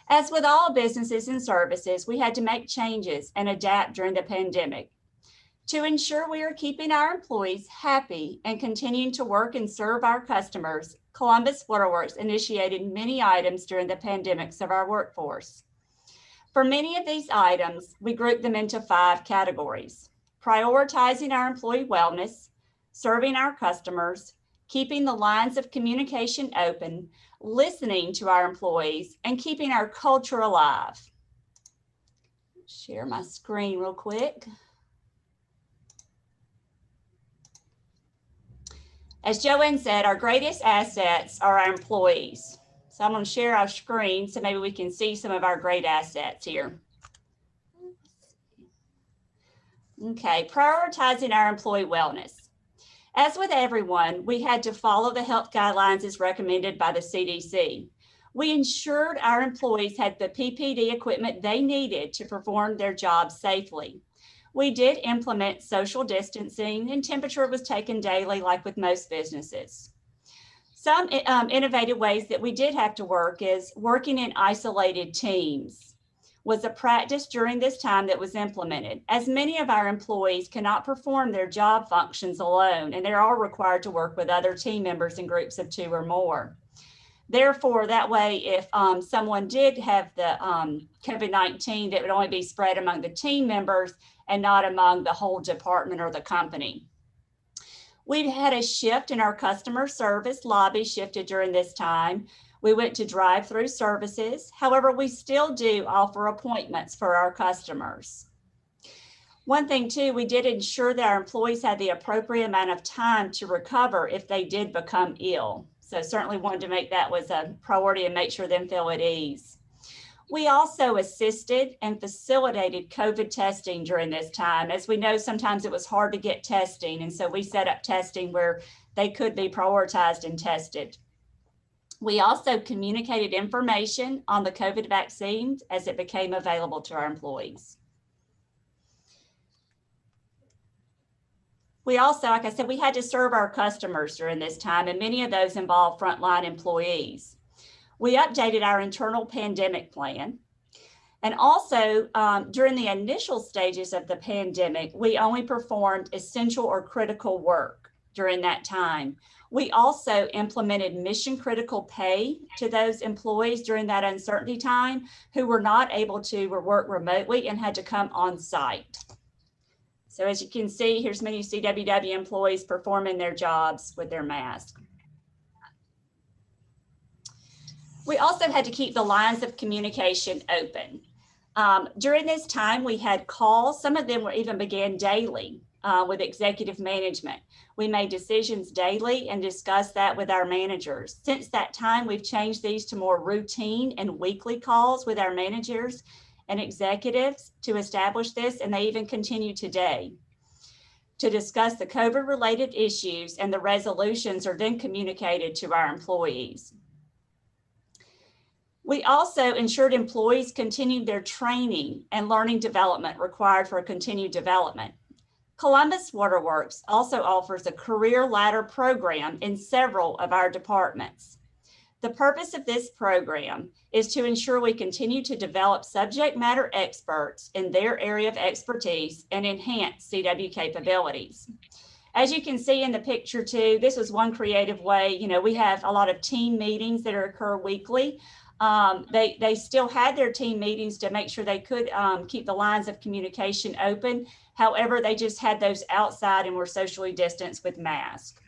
As with all businesses and services, we had to make changes and adapt during the pandemic. To ensure we are keeping our employees happy and continuing to work and serve our customers, Columbus Waterworks initiated many items during the pandemics of our workforce. For many of these items, we grouped them into 5 categories: prioritizing our employee wellness, serving our customers, keeping the lines of communication open, listening to our employees, and keeping our culture alive. Share my screen real quick. As Joanne said, our greatest assets are our employees. So I'm going to share our screen so maybe we can see some of our great assets here. Okay, prioritizing our employee wellness. As with everyone, we had to follow the health guidelines as recommended by the CDC. We ensured our employees had the PPE equipment they needed to perform their jobs safely. We did implement social distancing, and temperature was taken daily, like with most businesses. Some innovative ways that we did have to work is working in isolated teams was a practice during this time that was implemented, as many of our employees cannot perform their job functions alone, and they're all required to work with other team members in groups of 2 or more. Therefore, that way, if someone did have the COVID-19, that would only be spread among the team members and not among the whole department or the company. We've had a shift in our customer service. Lobby shifted during this time. We went to drive-through services. However, we still do offer appointments for our customers. One thing too, we did ensure that our employees had the appropriate amount of time to recover if they did become ill. So certainly wanted to make that was a priority and make sure them feel at ease. We also assisted and facilitated COVID testing during this time. As we know, sometimes it was hard to get testing, and so we set up testing where they could be prioritized and tested. We also communicated information on the COVID vaccines as it became available to our employees. We also, like I said, we had to serve our customers during this time, and many of those involved frontline employees. We updated our internal pandemic plan. And also, during the initial stages of the pandemic, we only performed essential or critical work during that time. We also implemented mission critical pay to those employees during that uncertainty time who were not able to work remotely and had to come on site. So as you can see, here's many CWW employees performing their jobs with their mask. We also had to keep the lines of communication open. During this time, we had calls. Some of them were even began daily with executive management. We made decisions daily and discussed that with our managers. Since that time, we've changed these to more routine and weekly calls with our managers and executives to establish this, and they even continue today to discuss the COVID-related issues, and the resolutions are then communicated to our employees. We also ensured employees continued their training and learning development required for continued development. Columbus Waterworks also offers a career ladder program in several of our departments. The purpose of this program is to ensure we continue to develop subject matter experts in their area of expertise and enhance CW capabilities. As you can see in the picture too, this is one creative way. You know, we have a lot of team meetings that occur weekly. They still had their team meetings to make sure they could keep the lines of communication open. However, they just had those outside and were socially distanced with masks.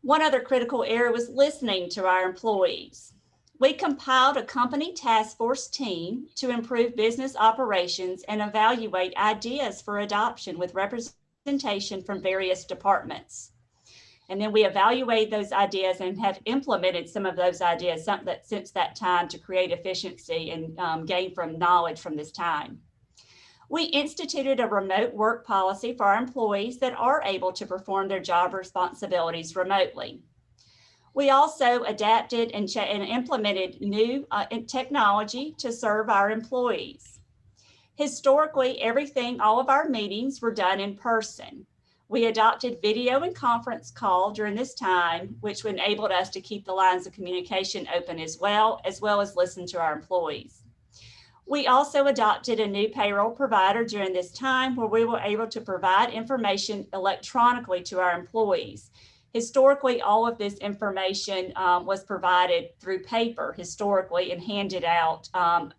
One other critical area was listening to our employees. We compiled a company task force team to improve business operations and evaluate ideas for adoption with representation from various departments. And then we evaluate those ideas and have implemented some of those ideas since that time to create efficiency and gain from knowledge from this time. We instituted a remote work policy for our employees that are able to perform their job responsibilities remotely. We also adapted and implemented new technology to serve our employees. Historically, all of our meetings were done in person. We adopted video and conference call during this time, which enabled us to keep the lines of communication open as well as listen to our employees. We also adopted a new payroll provider during this time where we were able to provide information electronically to our employees. Historically, all of this information was provided through paper historically and handed out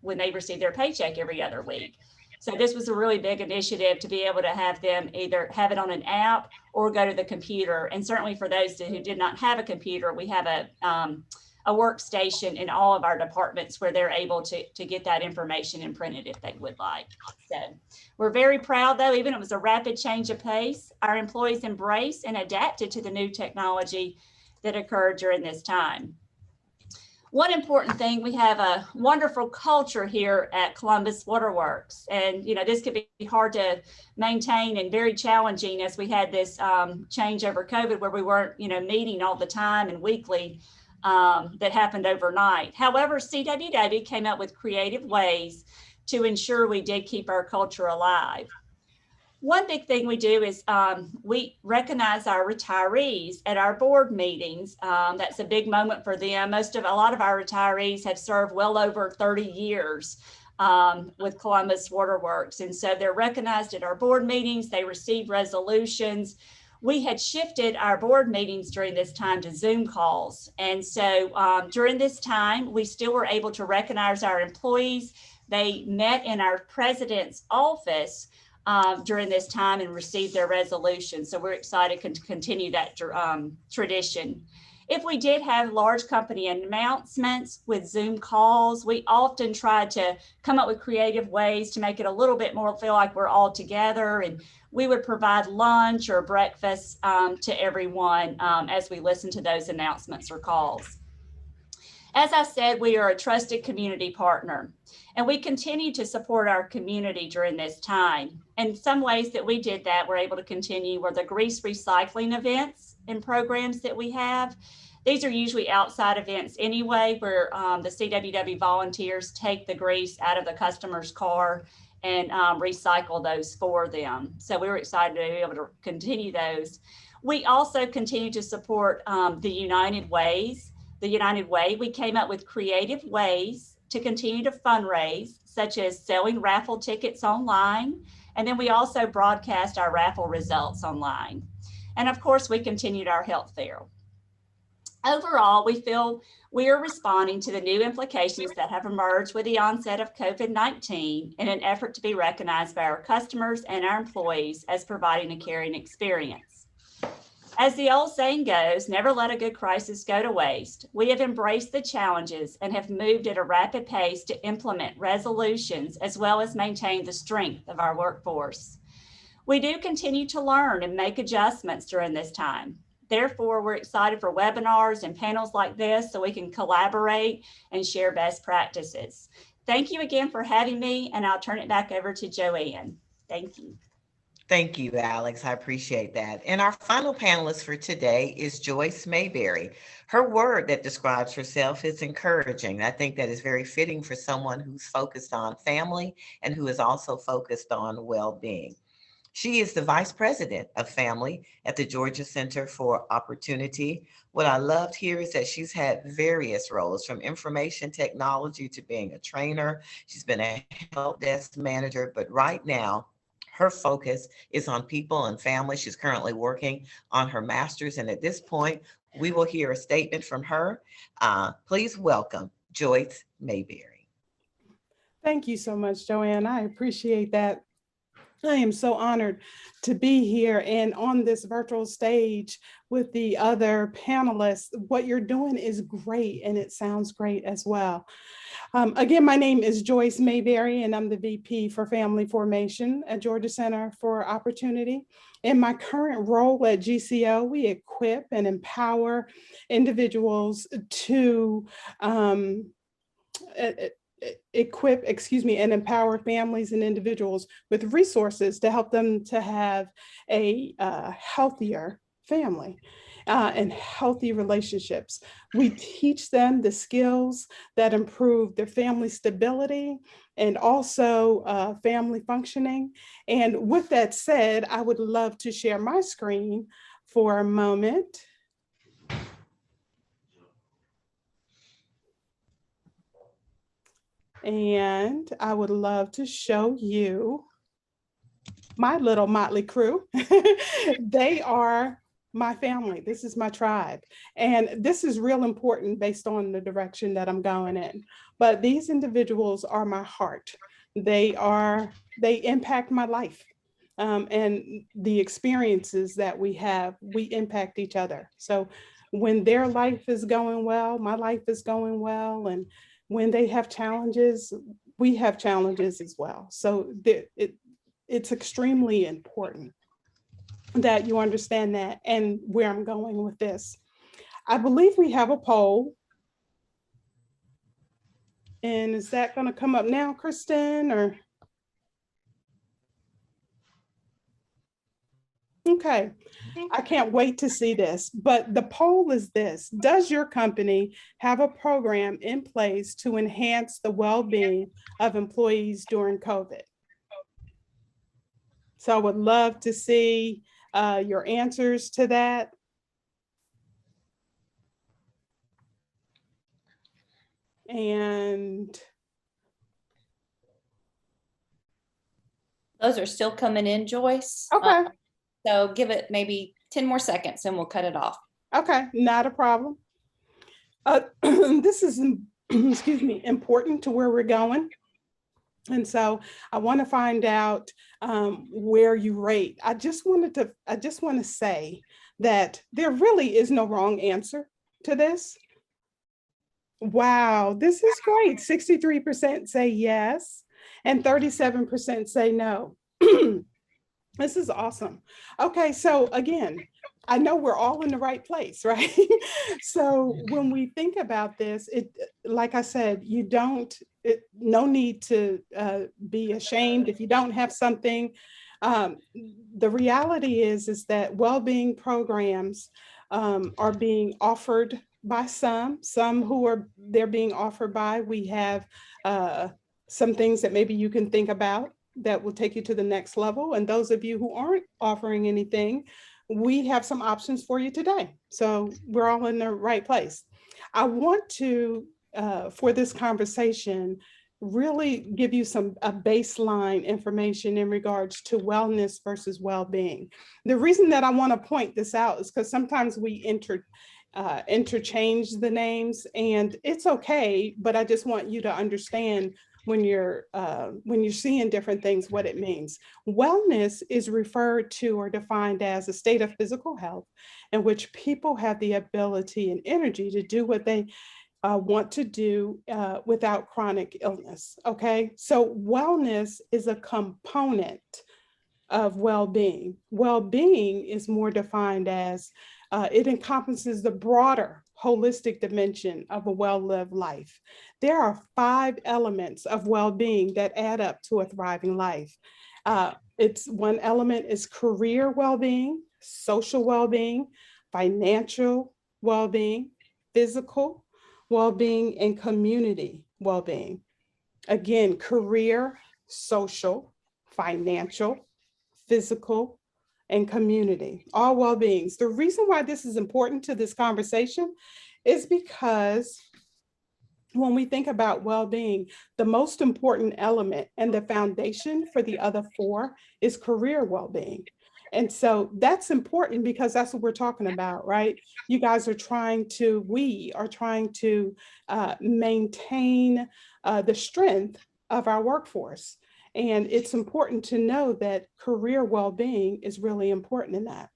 when they received their paycheck every other week. So this was a really big initiative to be able to have them either have it on an app or go to the computer. And certainly for those who did not have a computer, we have a workstation in all of our departments where they're able to get that information and print it if they would like. So we're very proud though, even it was a rapid change of pace, our employees embraced and adapted to the new technology that occurred during this time. One important thing, we have a wonderful culture here at Columbus Waterworks. And, you know, this could be hard to maintain and very challenging as we had this change over COVID where we weren't, meeting all the time and weekly that happened overnight. However, CWW came up with creative ways to ensure we did keep our culture alive. One big thing we do is we recognize our retirees at our board meetings. That's a big moment for them. A lot of our retirees have served well over 30 years with Columbus Waterworks. And so they're recognized at our board meetings. They receive resolutions. we had shifted our board meetings during this time to Zoom calls. And so during this time, we still were able to recognize our employees. They met in our president's office during this time and received their resolution. So we're excited to continue that tradition. If we did have large company announcements with Zoom calls, we often tried to come up with creative ways to make it a little bit more feel like we're all together, and we would provide lunch or breakfast to everyone as we listen to those announcements or calls. As I said, we are a trusted community partner, and we continue to support our community during this time. And some ways that we did that, we're able to continue, were the grease recycling events and programs that we have. These are usually outside events anyway, where the CWW volunteers take the grease out of the customer's car and recycle those for them. So we were excited to be able to continue those. We also continue to support the United Ways. The United Way, we came up with creative ways to continue to fundraise, such as selling raffle tickets online. And then we also broadcast our raffle results online. And of course, we continued our health fair. Overall, we feel we are responding to the new implications that have emerged with the onset of COVID-19 in an effort to be recognized by our customers and our employees as providing a caring experience. As the old saying goes, never let a good crisis go to waste. We have embraced the challenges and have moved at a rapid pace to implement resolutions as well as maintain the strength of our workforce. We do continue to learn and make adjustments during this time. Therefore, we're excited for webinars and panels like this so we can collaborate and share best practices. Thank you again for having me, and I'll turn it back over to Joanne. Thank you. Thank you, Alex. I appreciate that. And our final panelist for today is Joyce Mayberry. Her word that describes herself is encouraging. I think that is very fitting for someone who's focused on family and who is also focused on well-being. She is the Vice President of Family at the Georgia Center for Opportunity. What I loved here is that she's had various roles, from information technology to being a trainer. She's been a help desk manager, but right now, her focus is on people and family. She's currently working on her master's, and at this point, we will hear a statement from her. Please welcome Joyce Mayberry. Thank you so much, Joanne. I appreciate that. I am so honored to be here and on this virtual stage with the other panelists. What you're doing is great, and it sounds great as well. Again, my name is Joyce Mayberry, and I'm the VP for Family Formation at Georgia Center for Opportunity. In my current role at GCO, we equip and empower individuals to and empower families and individuals with resources to help them to have a healthier family and healthy relationships. We teach them the skills that improve their family stability and also family functioning. And with that said, I would love to share my screen for a moment. And I would love to show you my little motley crew. They are my family. This is my tribe. And this is real important based on the direction that I'm going in. But these individuals are my heart. They impact my life. And the experiences that we have, we impact each other. So when their life is going well, my life is going well. And when they have challenges, we have challenges as well. So it's extremely important that you understand that and where I'm going with this. I believe we have a poll. And is that going to come up now, Kristen, or? Okay, I can't wait to see this, but the poll is this: does your company have a program in place to enhance the well-being of employees during COVID? So I would love to see your answers to that. And those are still coming in, Joyce. okay. So give it maybe 10 more seconds and we'll cut it off. Okay, not a problem. This is, excuse me, important to where we're going. And so I want to find out where you rate. I just want to say that there really is no wrong answer to this. Wow, this is great. 63% say yes, and 37% say no. This is awesome. Okay, so again, I know we're all in the right place, right? So when we think about this, like I said, no need to be ashamed if you don't have something. The reality is that well-being programs are being offered by some who they're being offered by. We have some things that maybe you can think about that will take you to the next level. And those of you who aren't offering anything, we have some options for you today. So we're all in the right place. I want to, for this conversation, really give you a baseline information in regards to wellness versus well-being. The reason that I want to point this out is because sometimes we interchange the names, and it's okay, but I just want you to understand when you're seeing different things, what it means. Wellness is referred to or defined as a state of physical health in which people have the ability and energy to do what they want to do without chronic illness. Okay, so wellness is a component of well-being. Well-being is more defined as it encompasses the broader holistic dimension of a well-lived life. There are 5 elements of well-being that add up to a thriving life. One element is career well-being, social well-being, financial well-being, physical well-being, and community well-being. Again, career, social, financial, physical, and community, all well-beings. The reason why this is important to this conversation is because when we think about well-being, the most important element and the foundation for the other 4 is career well-being. And so that's important because that's what we're talking about, right? You guys are we are trying to maintain the strength of our workforce. And it's important to know that career well-being is really important in that.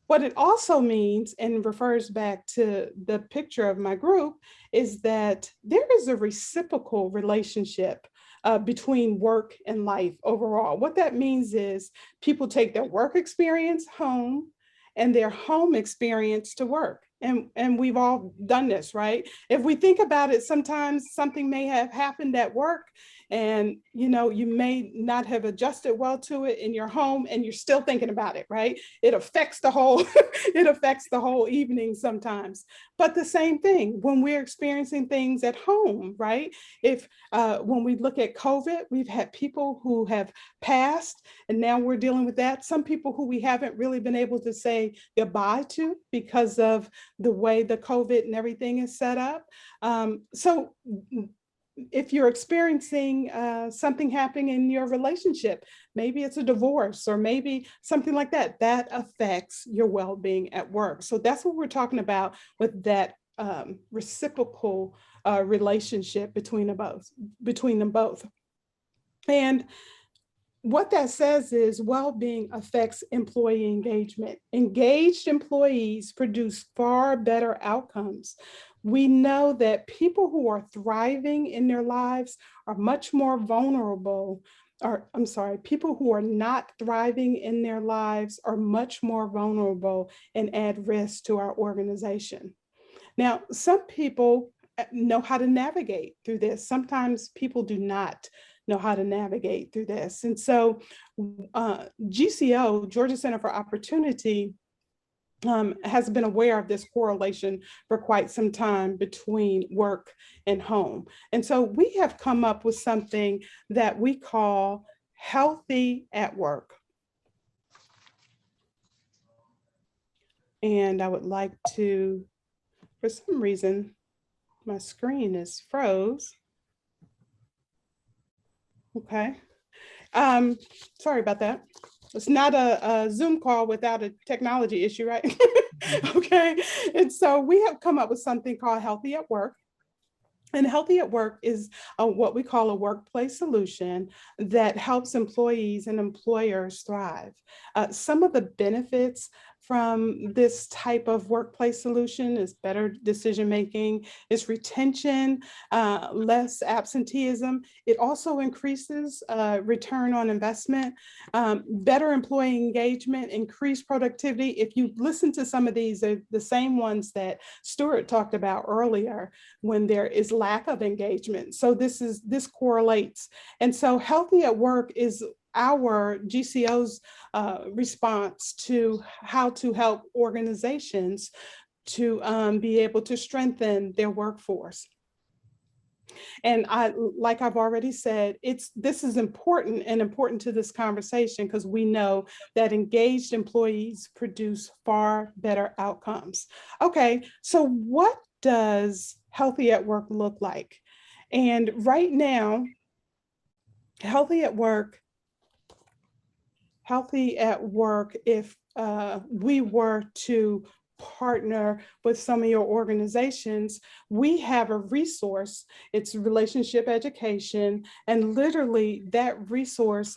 What it also means, and refers back to the picture of my group, is that there is a reciprocal relationship between work and life overall. What that means is people take their work experience home and their home experience to work. And we've all done this, right? If we think about it, sometimes something may have happened at work and you may not have adjusted well to it in your home and you're still thinking about it, right? It affects the whole it affects the whole evening sometimes. But the same thing when we're experiencing things at home, right? If when we look at COVID, we've had people who have passed and now we're dealing with that. Some people who we haven't really been able to say goodbye to because of the way the COVID and everything is set up. So if you're experiencing something happening in your relationship, maybe it's a divorce or maybe something like that, that affects your well-being at work. So that's what we're talking about with that reciprocal relationship between them both. And what that says is well-being affects employee engagement. Engaged employees produce far better outcomes. We know that people who are thriving in their lives are much more vulnerable, people who are not thriving in their lives are much more vulnerable and add risk to our organization. Now, some people know how to navigate through this. Sometimes people do not know how to navigate through this. And so GCO, Georgia Center for Opportunity, has been aware of this correlation for quite some time between work and home. And so we have come up with something that we call healthy at work. And I would like to, for some reason, my screen is froze. Okay. Sorry about that. it's not a Zoom call without a technology issue, right? Okay. And so we have come up with something called Healthy at Work. And Healthy at Work is what we call a workplace solution that helps employees and employers thrive. Some of the benefits from this type of workplace solution is better decision making, is retention, less absenteeism. It also increases return on investment, better employee engagement, increased productivity. If you listen to some of these, they're the same ones that Stuart talked about earlier when there is lack of engagement. So this correlates. And so Healthy at Work is our GCO's response to how to help organizations to be able to strengthen their workforce. And like I've already said, this is important to this conversation because we know that engaged employees produce far better outcomes. Okay, so what does Healthy at Work look like? And right now, Healthy at Work, if we were to partner with some of your organizations, we have a resource. It's relationship education. And literally that resource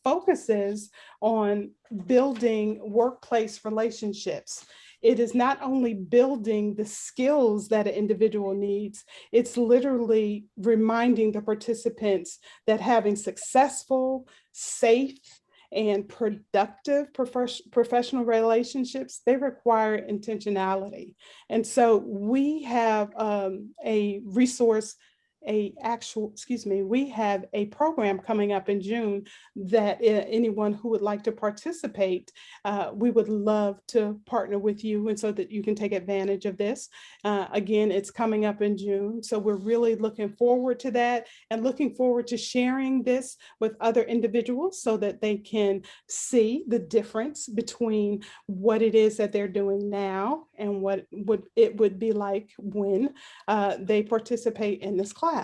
focuses on building workplace relationships. It is not only building the skills that an individual needs, it's literally reminding the participants that having successful, safe, and productive professional relationships, they require intentionality. And so we have a resource, we have a program coming up in June that anyone who would like to participate, we would love to partner with you and so that you can take advantage of this. Again, it's coming up in June. So we're really looking forward to that and looking forward to sharing this with other individuals so that they can see the difference between what it is that they're doing now and what it would be like when they participate in this class.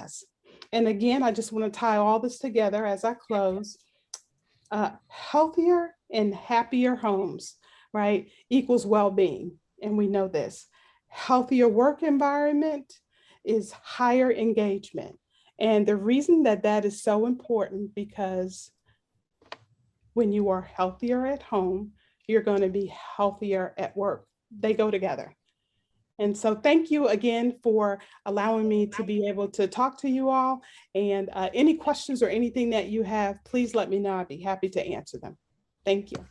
And again, I just want to tie all this together as I close. Healthier and happier homes, right, equals well-being. And we know this. Healthier work environment is higher engagement. And the reason that that is so important, because when you are healthier at home, you're going to be healthier at work. They go together. And so thank you again for allowing me to be able to talk to you all. And any questions or anything that you have, please let me know. I'd be happy to answer them. Thank you.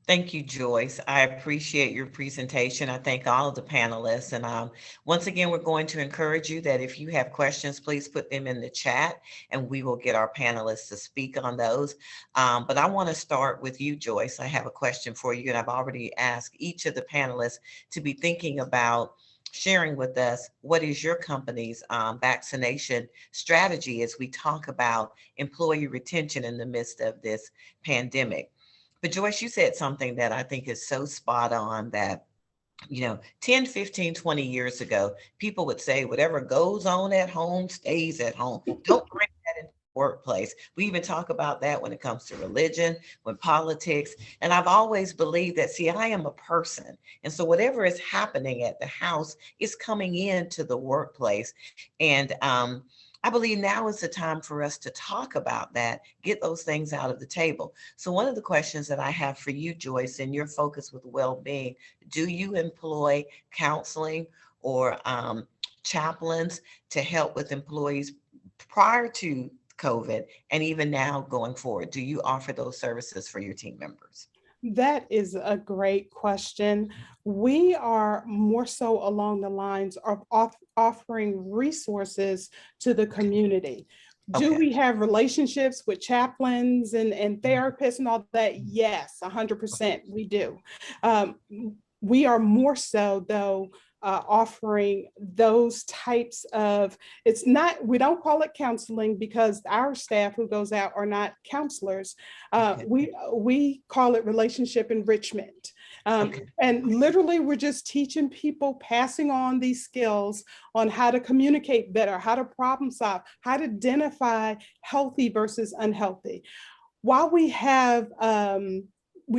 Thank you, Joyce. I appreciate your presentation. I thank all of the panelists. And once again, we're going to encourage you that if you have questions, please put them in the chat and we will get our panelists to speak on those. But I want to start with you, Joyce. I have a question for you, and I've already asked each of the panelists to be thinking about sharing with us what is your company's vaccination strategy as we talk about employee retention in the midst of this pandemic. But Joyce, you said something that I think is so spot on that, 10, 15, 20 years ago, people would say whatever goes on at home stays at home. Don't bring that into the workplace. We even talk about that when it comes to religion, when politics. And I've always believed that, I am a person. And so whatever is happening at the house is coming into the workplace. And I believe now is the time for us to talk about that, get those things out of the table. So one of the questions that I have for you, Joyce, in your focus with well-being, do you employ counseling or chaplains to help with employees prior to COVID and even now going forward? Do you offer those services for your team members? That is a great question. We are more so along the lines of offering resources to the community. Do we have relationships with chaplains and therapists and all that? Yes, 100% we do. We are more so, though, offering those types of, we don't call it counseling because our staff who goes out are not counselors. We call it relationship enrichment. And literally we're just teaching people, passing on these skills on how to communicate better, how to problem solve, how to identify healthy versus unhealthy. while we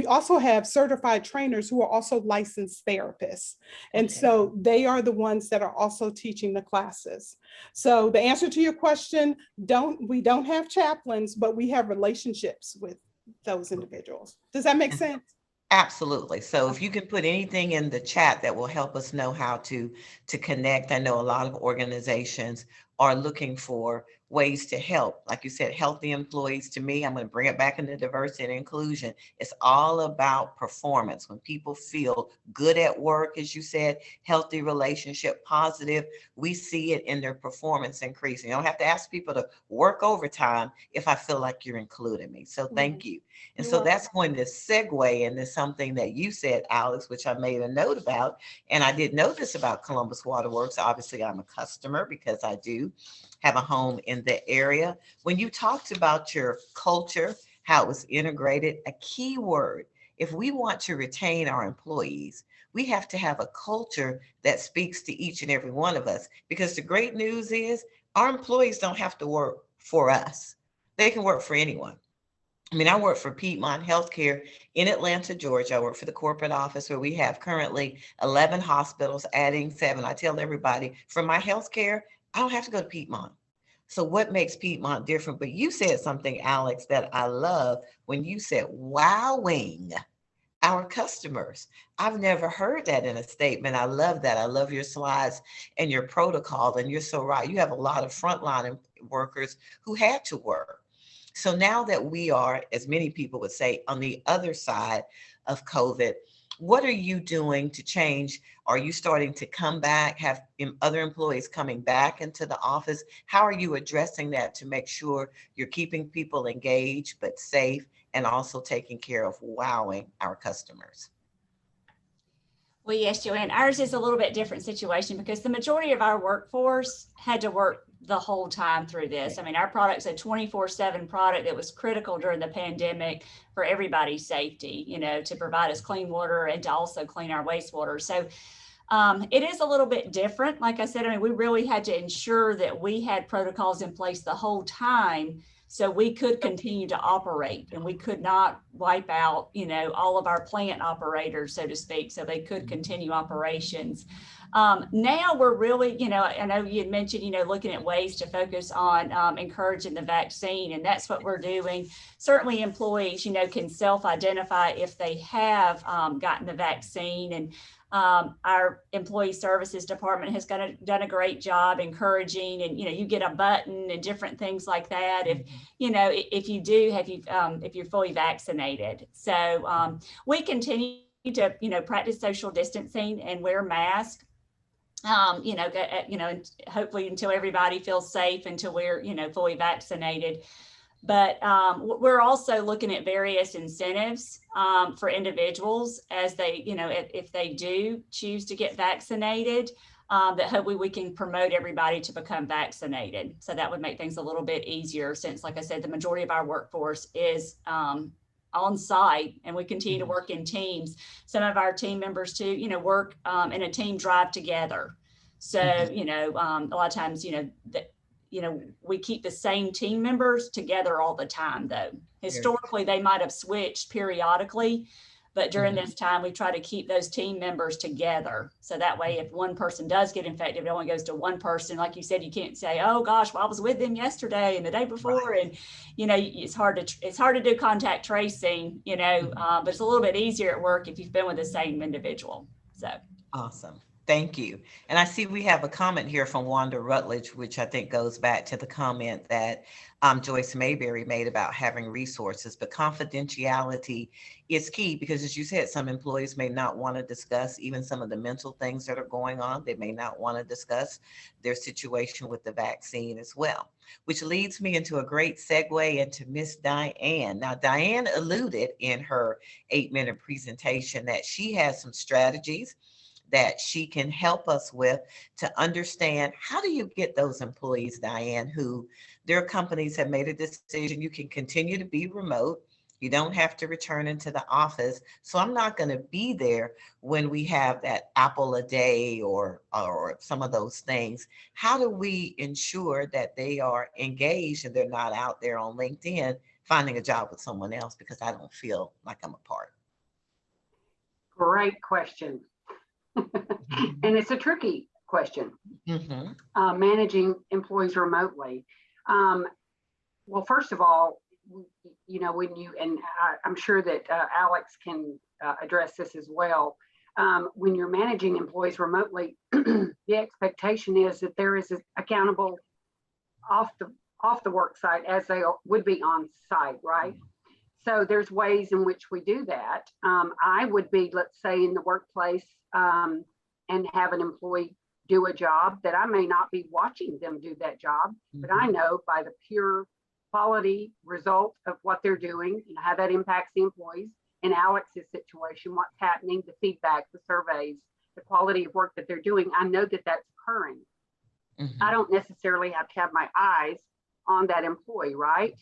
also have certified trainers who are also licensed therapists. And Okay. so they are the ones that are also teaching the classes. So the answer to your question, we don't have chaplains, but we have relationships with those individuals. Does that make sense? Absolutely. So if you can put anything in the chat that will help us know how to connect. I know a lot of organizations are looking for ways to help. Like you said, healthy employees. To me, I'm going to bring it back into diversity and inclusion. It's all about performance. When people feel good at work, as you said, healthy relationship, positive, we see it in their performance increasing. You don't have to ask people to work overtime if I feel like you're including me. So thank you. And so that's going to segue into something that you said, Alex, which I made a note about. And I did know this about Columbus Waterworks. Obviously, I'm a customer because I do have a home in the area. When you talked about your culture, how it was integrated, a key word, if we want to retain our employees, we have to have a culture that speaks to each and every one of us. Because the great news is our employees don't have to work for us. They can work for anyone. I mean, I work for Piedmont Healthcare in Atlanta, Georgia. I work for the corporate office where we have currently 11 hospitals, adding 7. I tell everybody, for my healthcare, I don't have to go to Piedmont. So what makes Piedmont different? But you said something, Alex, that I love when you said, wowing our customers. I've never heard that in a statement. I love that. I love your slides and your protocol. And you're so right. You have a lot of frontline workers who had to work. So now that we are, as many people would say, on the other side of COVID, what are you doing to change? Are you starting to come back, have other employees coming back into the office? How are you addressing that to make sure you're keeping people engaged but safe and also taking care of wowing our customers? Well, yes, Joanne, ours is a little bit different situation because the majority of our workforce had to work the whole time through this. I mean, our product's a 24/7 product that was critical during the pandemic for everybody's safety, you know, to provide us clean water and to also clean our wastewater. So it is a little bit different. Like I said, I mean, we really had to ensure that we had protocols in place the whole time so we could continue to operate, and we could not wipe out, you know, all of our plant operators, so to speak, so they could continue operations. Now we're really, you know, I know you had mentioned, you know, looking at ways to focus on encouraging the vaccine, and that's what we're doing. Certainly employees, you know, can self-identify if they have gotten the vaccine, and our employee services department has done a great job encouraging, and, you know, you get a button and different things like that. If, you know, if you do, if you're fully vaccinated. So we continue to, you know, practice social distancing and wear masks. You know, hopefully until everybody feels safe, until we're, you know, fully vaccinated. But we're also looking at various incentives for individuals as they, you know, if they do choose to get vaccinated, that hopefully we can promote everybody to become vaccinated. So that would make things a little bit easier since, like I said, the majority of our workforce is on site, and we continue to work in teams. Some of our team members too, you know, work in a team drive together. So, you know, a lot of times, you know, we keep the same team members together all the time, though. Historically, they might have switched periodically, but during this time, we try to keep those team members together. So that way, if one person does get infected, it only goes to one person. Like you said, you can't say, oh gosh, well, I was with them yesterday and the day before. Right. And, you know, it's hard to do contact tracing, you know, but it's a little bit easier at work if you've been with the same individual. So. Awesome. Thank you. And I see we have a comment here from Wanda Rutledge, which I think goes back to the comment that Joyce Mayberry made about having resources, but confidentiality is key because, as you said, some employees may not want to discuss even some of the mental things that are going on. They may not want to discuss their situation with the vaccine as well, which leads me into a great segue into Miss Diane. Now, Diane alluded in her 8-minute presentation that she has some strategies that she can help us with to understand how do you get those employees, Diane, who their companies have made a decision. You can continue to be remote. You don't have to return into the office. So I'm not going to be there when we have that apple a day or some of those things. How do we ensure that they are engaged and they're not out there on LinkedIn finding a job with someone else because I don't feel like I'm a part? Great question. And it's a tricky question. Managing employees remotely. Well, first of all, when you, and I'm sure that Alex can address this as well. When you're managing employees remotely, the expectation is that there is accountable off the work site as they would be on site, right? So there's ways in which we do that. I would be, let's say, in the workplace and have an employee do a job that I may not be watching them do that job, but I know by the pure quality result of what they're doing and how that impacts the employees. In Alex's situation, what's happening, the feedback, the surveys, the quality of work that they're doing, I know that that's occurring. I don't necessarily have to have my eyes on that employee, right?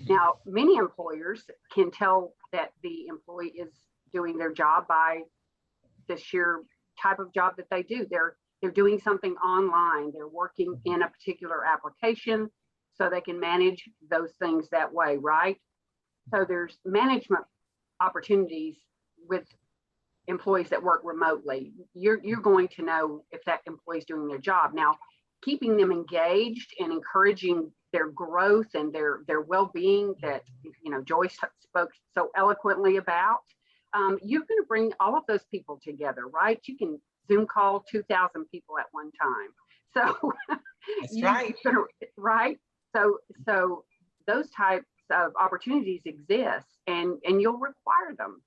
Now, many employers can tell that the employee is doing their job by the sheer type of job that they do. They're doing something online. They're working in a particular application, so they can manage those things that way, right? So there's management opportunities with employees that work remotely. You're going to know if that employee is doing their job. Now, keeping them engaged and encouraging their growth and their well-being that Joyce spoke so eloquently about, you're going to bring all of those people together, right? You can Zoom call 2,000 people at one time. So that's right. Right. So those types of opportunities exist, and you'll require them.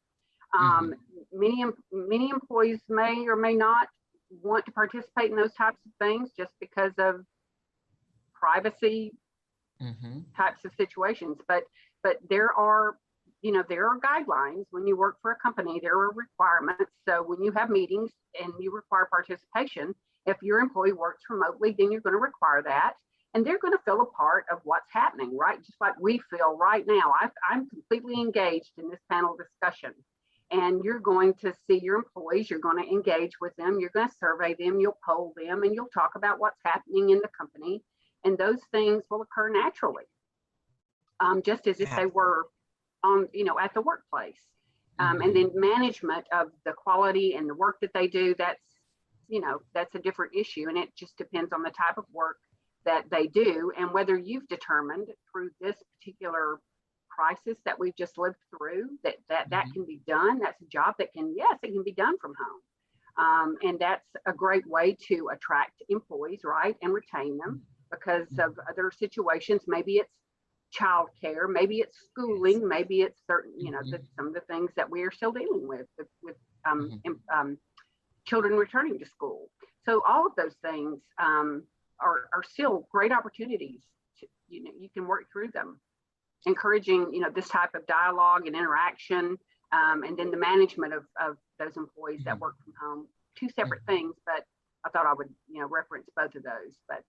Many employees may or may not want to participate in those types of things just because of privacy types of situations. But there are guidelines when you work for a company. There are requirements. So when you have meetings and you require participation, if your employee works remotely, then you're going to require that. And they're going to feel a part of what's happening, right? Just like we feel right now. I'm completely engaged in this panel discussion. And you're going to see your employees, you're going to engage with them, you're going to survey them, you'll poll them, and you'll talk about what's happening in the company. And those things will occur naturally, just as if they were on, at the workplace. And then management of the quality and the work that they do, that's a different issue. And it just depends on the type of work that they do and whether you've determined through this particular crisis that we've just lived through that can be done. That's a job that it can be done from home. And that's a great way to attract employees, right? And retain them because of other situations. Maybe it's childcare, maybe it's schooling, maybe it's certain, some of the things that we are still dealing with children returning to school. So all of those things are still great opportunities to, you can work through them. Encouraging, this type of dialogue and interaction, and then the management of those employees that work from home. Two separate things, but I thought I would, reference both of those. But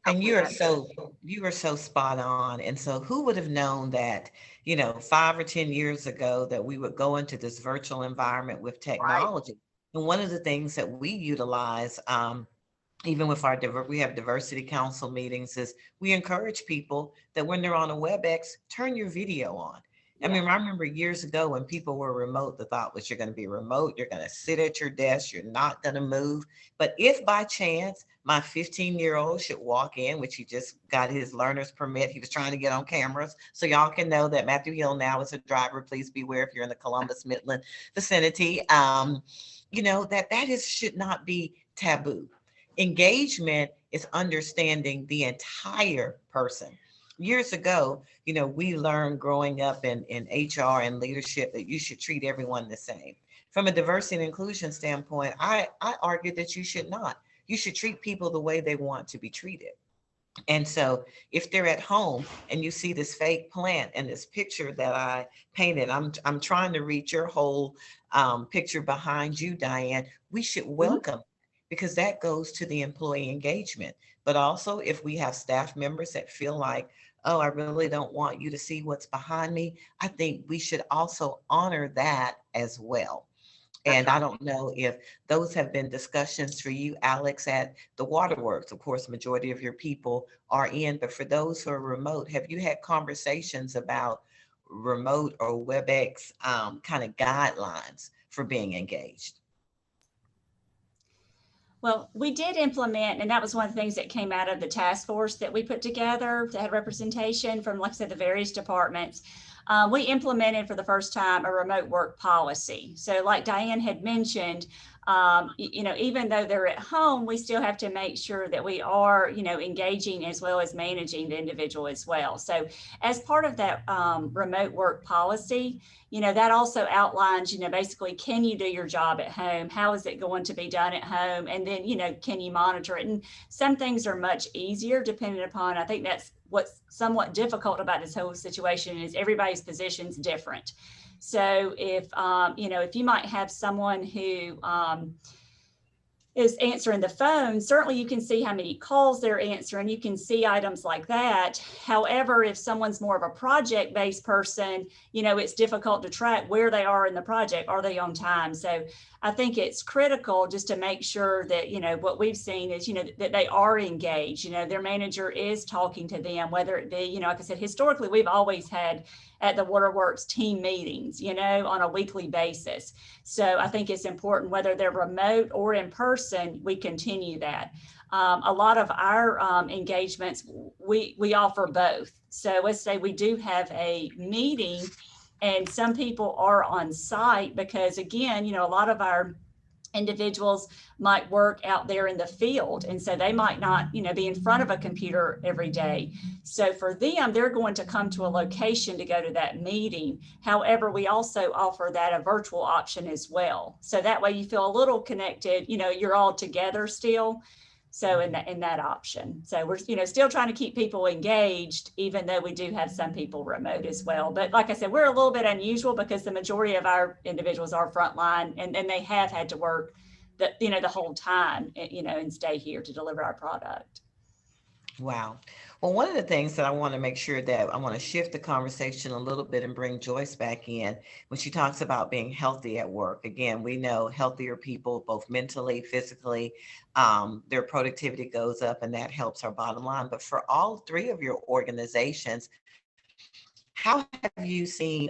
and you are so spot on. And so who would have known that, 5 or 10 years ago that we would go into this virtual environment with technology? Right. And one of the things that we utilize, even with we have diversity council meetings, is we encourage people that when they're on a WebEx, turn your video on. I mean, I remember years ago when people were remote, the thought was you're going to be remote, you're going to sit at your desk, you're not going to move. But if by chance my 15-year-old should walk in, which he just got his learner's permit, he was trying to get on cameras. So y'all can know that Matthew Hill now is a driver. Please beware if you're in the Columbus Midland vicinity. That should not be taboo. Engagement is understanding the entire person. Years ago, we learned growing up in HR and leadership that you should treat everyone the same. From a diversity and inclusion standpoint, I argue that you should not. You should treat people the way they want to be treated. And so if they're at home and you see this fake plant and this picture that I painted, I'm trying to read your whole picture behind you, Diane. We should welcome, because that goes to the employee engagement. But also if we have staff members that feel like, oh, I really don't want you to see what's behind me, I think we should also honor that as well. And I don't know if those have been discussions for you, Alex, at the Waterworks. Of course, majority of your people are in, but for those who are remote, have you had conversations about remote or WebEx kind of guidelines for being engaged? Well, we did implement, and that was one of the things that came out of the task force that we put together that had representation from, like I said, the various departments. We implemented for the first time a remote work policy. So like Diane had mentioned, even though they're at home, we still have to make sure that we are, engaging as well as managing the individual as well. So as part of that remote work policy, that also outlines, basically, can you do your job at home? How is it going to be done at home? And then, can you monitor it? And some things are much easier depending upon, I think that's what's somewhat difficult about this whole situation is everybody's position's different. So if you might have someone who is answering the phone, certainly you can see how many calls they're answering. You can see items like that. However, if someone's more of a project-based person, it's difficult to track where they are in the project. Are they on time? So I think it's critical just to make sure that, what we've seen is, that they are engaged, their manager is talking to them, whether it be, like I said, historically, we've always had at the Waterworks team meetings, on a weekly basis. So I think it's important whether they're remote or in person, we continue that. A lot of our engagements, we offer both. So let's say we do have a meeting and some people are on site because again, a lot of our individuals might work out there in the field. And so they might not, be in front of a computer every day. So for them, they're going to come to a location to go to that meeting. However, we also offer that a virtual option as well. So that way you feel a little connected, you're all together still. So in that option. So we're, still trying to keep people engaged, even though we do have some people remote as well. But like I said, we're a little bit unusual because the majority of our individuals are frontline and they have had to work the whole time, and stay here to deliver our product. Wow. Well, one of the things that I want to make sure that I want to shift the conversation a little bit and bring Joyce back in when she talks about being healthy at work. Again, we know healthier people, both mentally, physically, their productivity goes up and that helps our bottom line. But for all three of your organizations, how have you seen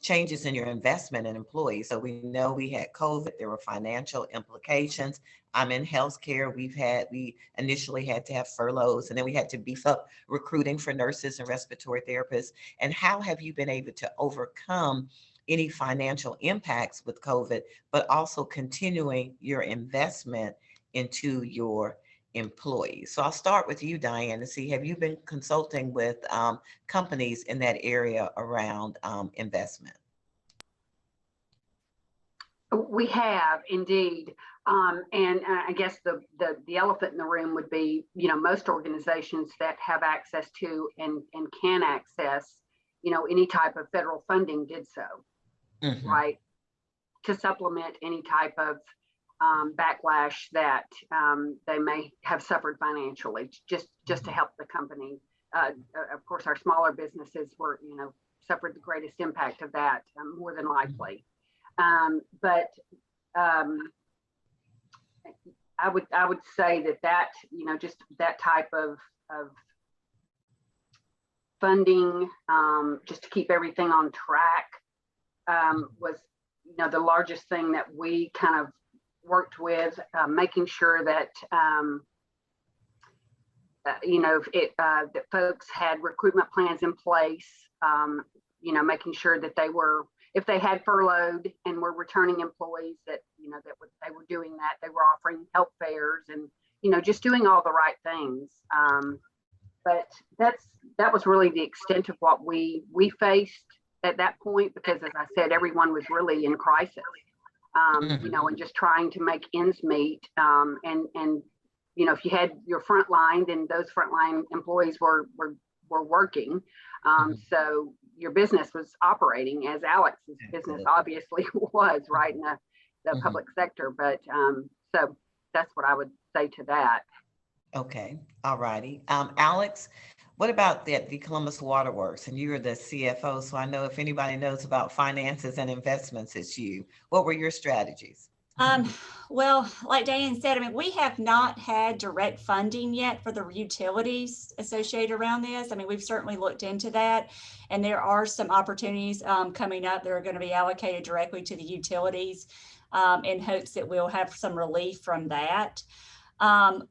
changes in your investment in employees? So we know we had COVID, there were financial implications. I'm in healthcare. We initially had to have furloughs and then we had to beef up recruiting for nurses and respiratory therapists. And how have you been able to overcome any financial impacts with COVID, but also continuing your investment into your employees? So I'll start with you, Diane, to see, have you been consulting with companies in that area around investment? We have indeed. And I guess the elephant in the room would be, most organizations that have access to and can access, any type of federal funding did so, right? To supplement any type of backlash that they may have suffered financially, just to help the company. Of course, our smaller businesses were, suffered the greatest impact of that, more than likely. But I would say that just that type of funding, just to keep everything on track, was the largest thing that we kind of worked with, making sure that that folks had recruitment plans in place, making sure that they were, if they had furloughed and were returning employees, that they were doing that. They were offering health fairs and just doing all the right things. But that was really the extent of what we faced at that point, because as I said, everyone was really in crisis, and just trying to make ends meet. And if you had your front line, then those frontline employees were working. So your business was operating as Alex's business obviously was, right, in the public sector. But so that's what I would say to that. Okay, all righty. Alex, what about the Columbus Waterworks? And you're the CFO, so I know if anybody knows about finances and investments, it's you. What were your strategies? Well, like Diane said, I mean, we have not had direct funding yet for the utilities associated around this. I mean, we've certainly looked into that, and there are some opportunities coming up that are going to be allocated directly to the utilities in hopes that we'll have some relief from that.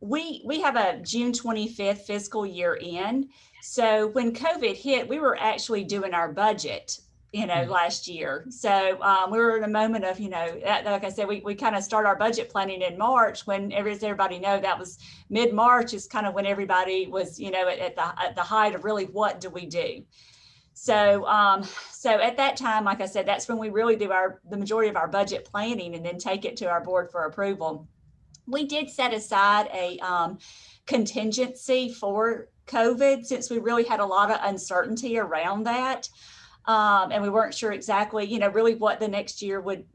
We have a June 25th fiscal year end. So when COVID hit, we were actually doing our budget, last year. So we were in a moment of, like I said, we kind of start our budget planning in March when, as everybody know, that was mid-March is kind of when everybody was, at the height of really what do we do? So, so at that time, like I said, that's when we really do the majority of our budget planning and then take it to our board for approval. We did set aside a contingency for COVID since we really had a lot of uncertainty around that. And we weren't sure exactly, really what the next year would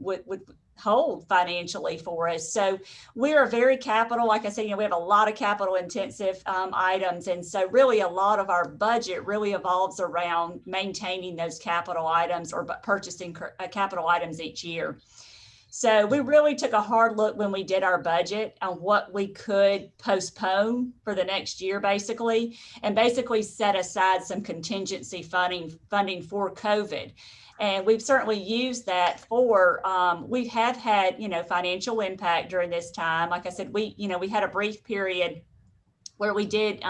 hold financially for us. So we are very capital, like I said, we have a lot of capital intensive items. And so really a lot of our budget really evolves around maintaining those capital items or purchasing capital items each year. So we really took a hard look when we did our budget on what we could postpone for the next year, basically, and basically set aside some contingency funding for COVID. And we've certainly used that for, we have had, financial impact during this time. Like I said, we had a brief period where we did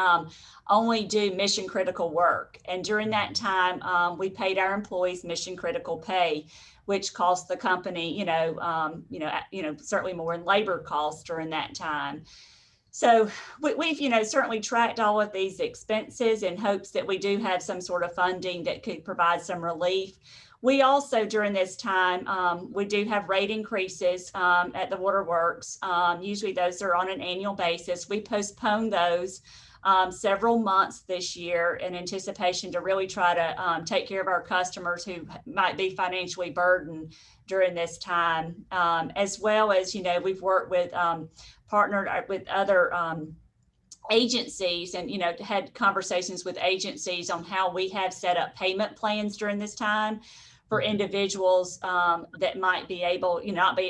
only do mission critical work. And during that time, we paid our employees mission critical pay, which cost the company, certainly more in labor costs during that time. So we've, certainly tracked all of these expenses in hopes that we do have some sort of funding that could provide some relief. We also, during this time, we do have rate increases at the Waterworks. Usually those are on an annual basis. We postponed those several months this year in anticipation to really try to take care of our customers who might be financially burdened during this time, as well as, we've worked with, partnered with other agencies and, had conversations with agencies on how we have set up payment plans during this time for individuals that might be able,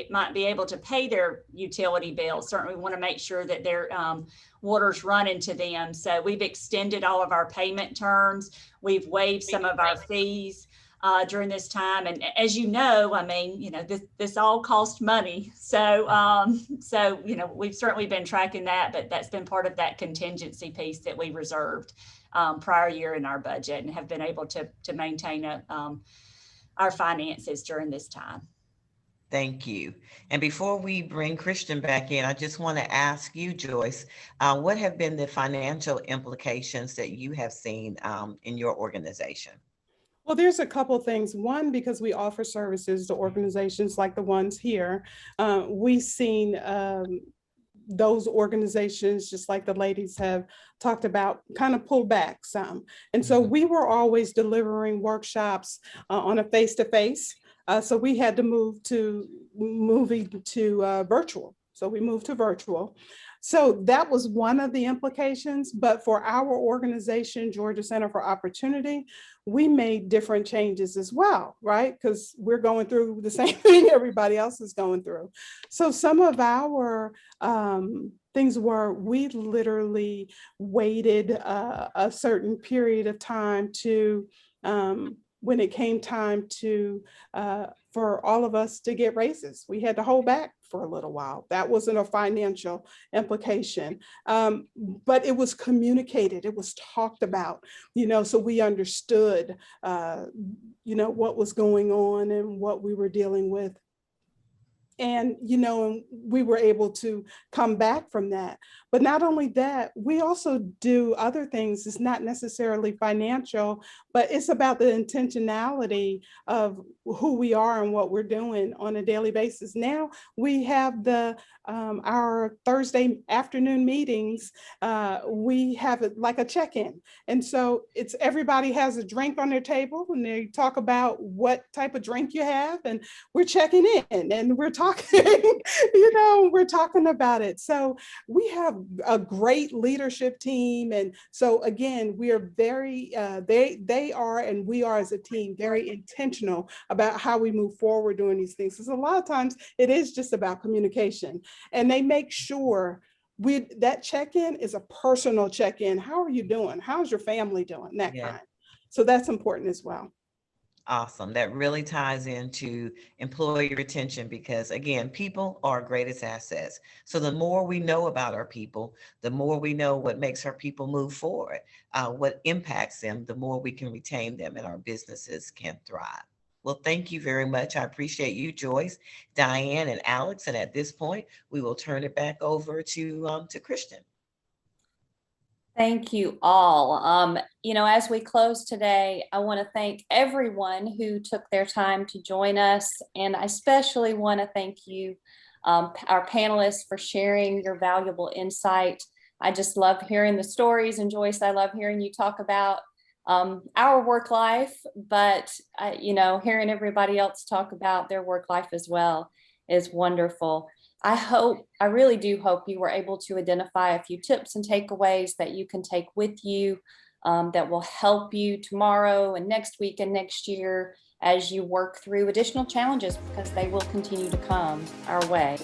might be able to pay their utility bills. Certainly we want to make sure that their water's running to them. So we've extended all of our payment terms. We've waived some of our fees during this time. And as you know, I mean, this all costs money. So, we've certainly been tracking that, but that's been part of that contingency piece that we reserved prior year in our budget and have been able to maintain our finances during this time. Thank you. And before we bring Christian back in, I just want to ask you, Joyce, what have been the financial implications that you have seen in your organization? Well, there's a couple things. One, because we offer services to organizations like the ones here, we've seen those organizations, just like the ladies have talked about, kind of pull back some. And so we were always delivering workshops on a face-to-face. So we had to move to virtual. So we moved to virtual. So that was one of the implications. But for our organization, Georgia Center for Opportunity, we made different changes as well, right? Because we're going through the same thing everybody else is going through. So some of our things were, we literally waited a certain period of time to, when it came time to, for all of us to get raises, we had to hold back for a little while. That wasn't a financial implication, but it was communicated, it was talked about, so we understood, what was going on and what we were dealing with. And, we were able to come back from that. But not only that, we also do other things. It's not necessarily financial, but it's about the intentionality of who we are and what we're doing on a daily basis. Now we have our Thursday afternoon meetings. We have it like a check-in. And so it's everybody has a drink on their table and they talk about what type of drink you have. And we're checking in and we're talking talking, we're talking about it. So we have a great leadership team. And so again, we are very, they are, and we are as a team, very intentional about how we move forward doing these things. Because a lot of times it is just about communication, and they make sure that check-in is a personal check-in. How are you doing? How's your family doing? That Yeah. kind. So that's important as well. Awesome. That really ties into employee retention because, again, people are our greatest assets. So the more we know about our people, the more we know what makes our people move forward, what impacts them, the more we can retain them and our businesses can thrive. Well, thank you very much. I appreciate you, Joyce, Diane, and Alex. And at this point, we will turn it back over to Christian. Thank you all. As we close today, I want to thank everyone who took their time to join us. And I especially want to thank you, our panelists, for sharing your valuable insight. I just love hearing the stories. And Joyce, I love hearing you talk about our work life, but hearing everybody else talk about their work life as well is wonderful. I really do hope you were able to identify a few tips and takeaways that you can take with you that will help you tomorrow and next week and next year as you work through additional challenges, because they will continue to come our way.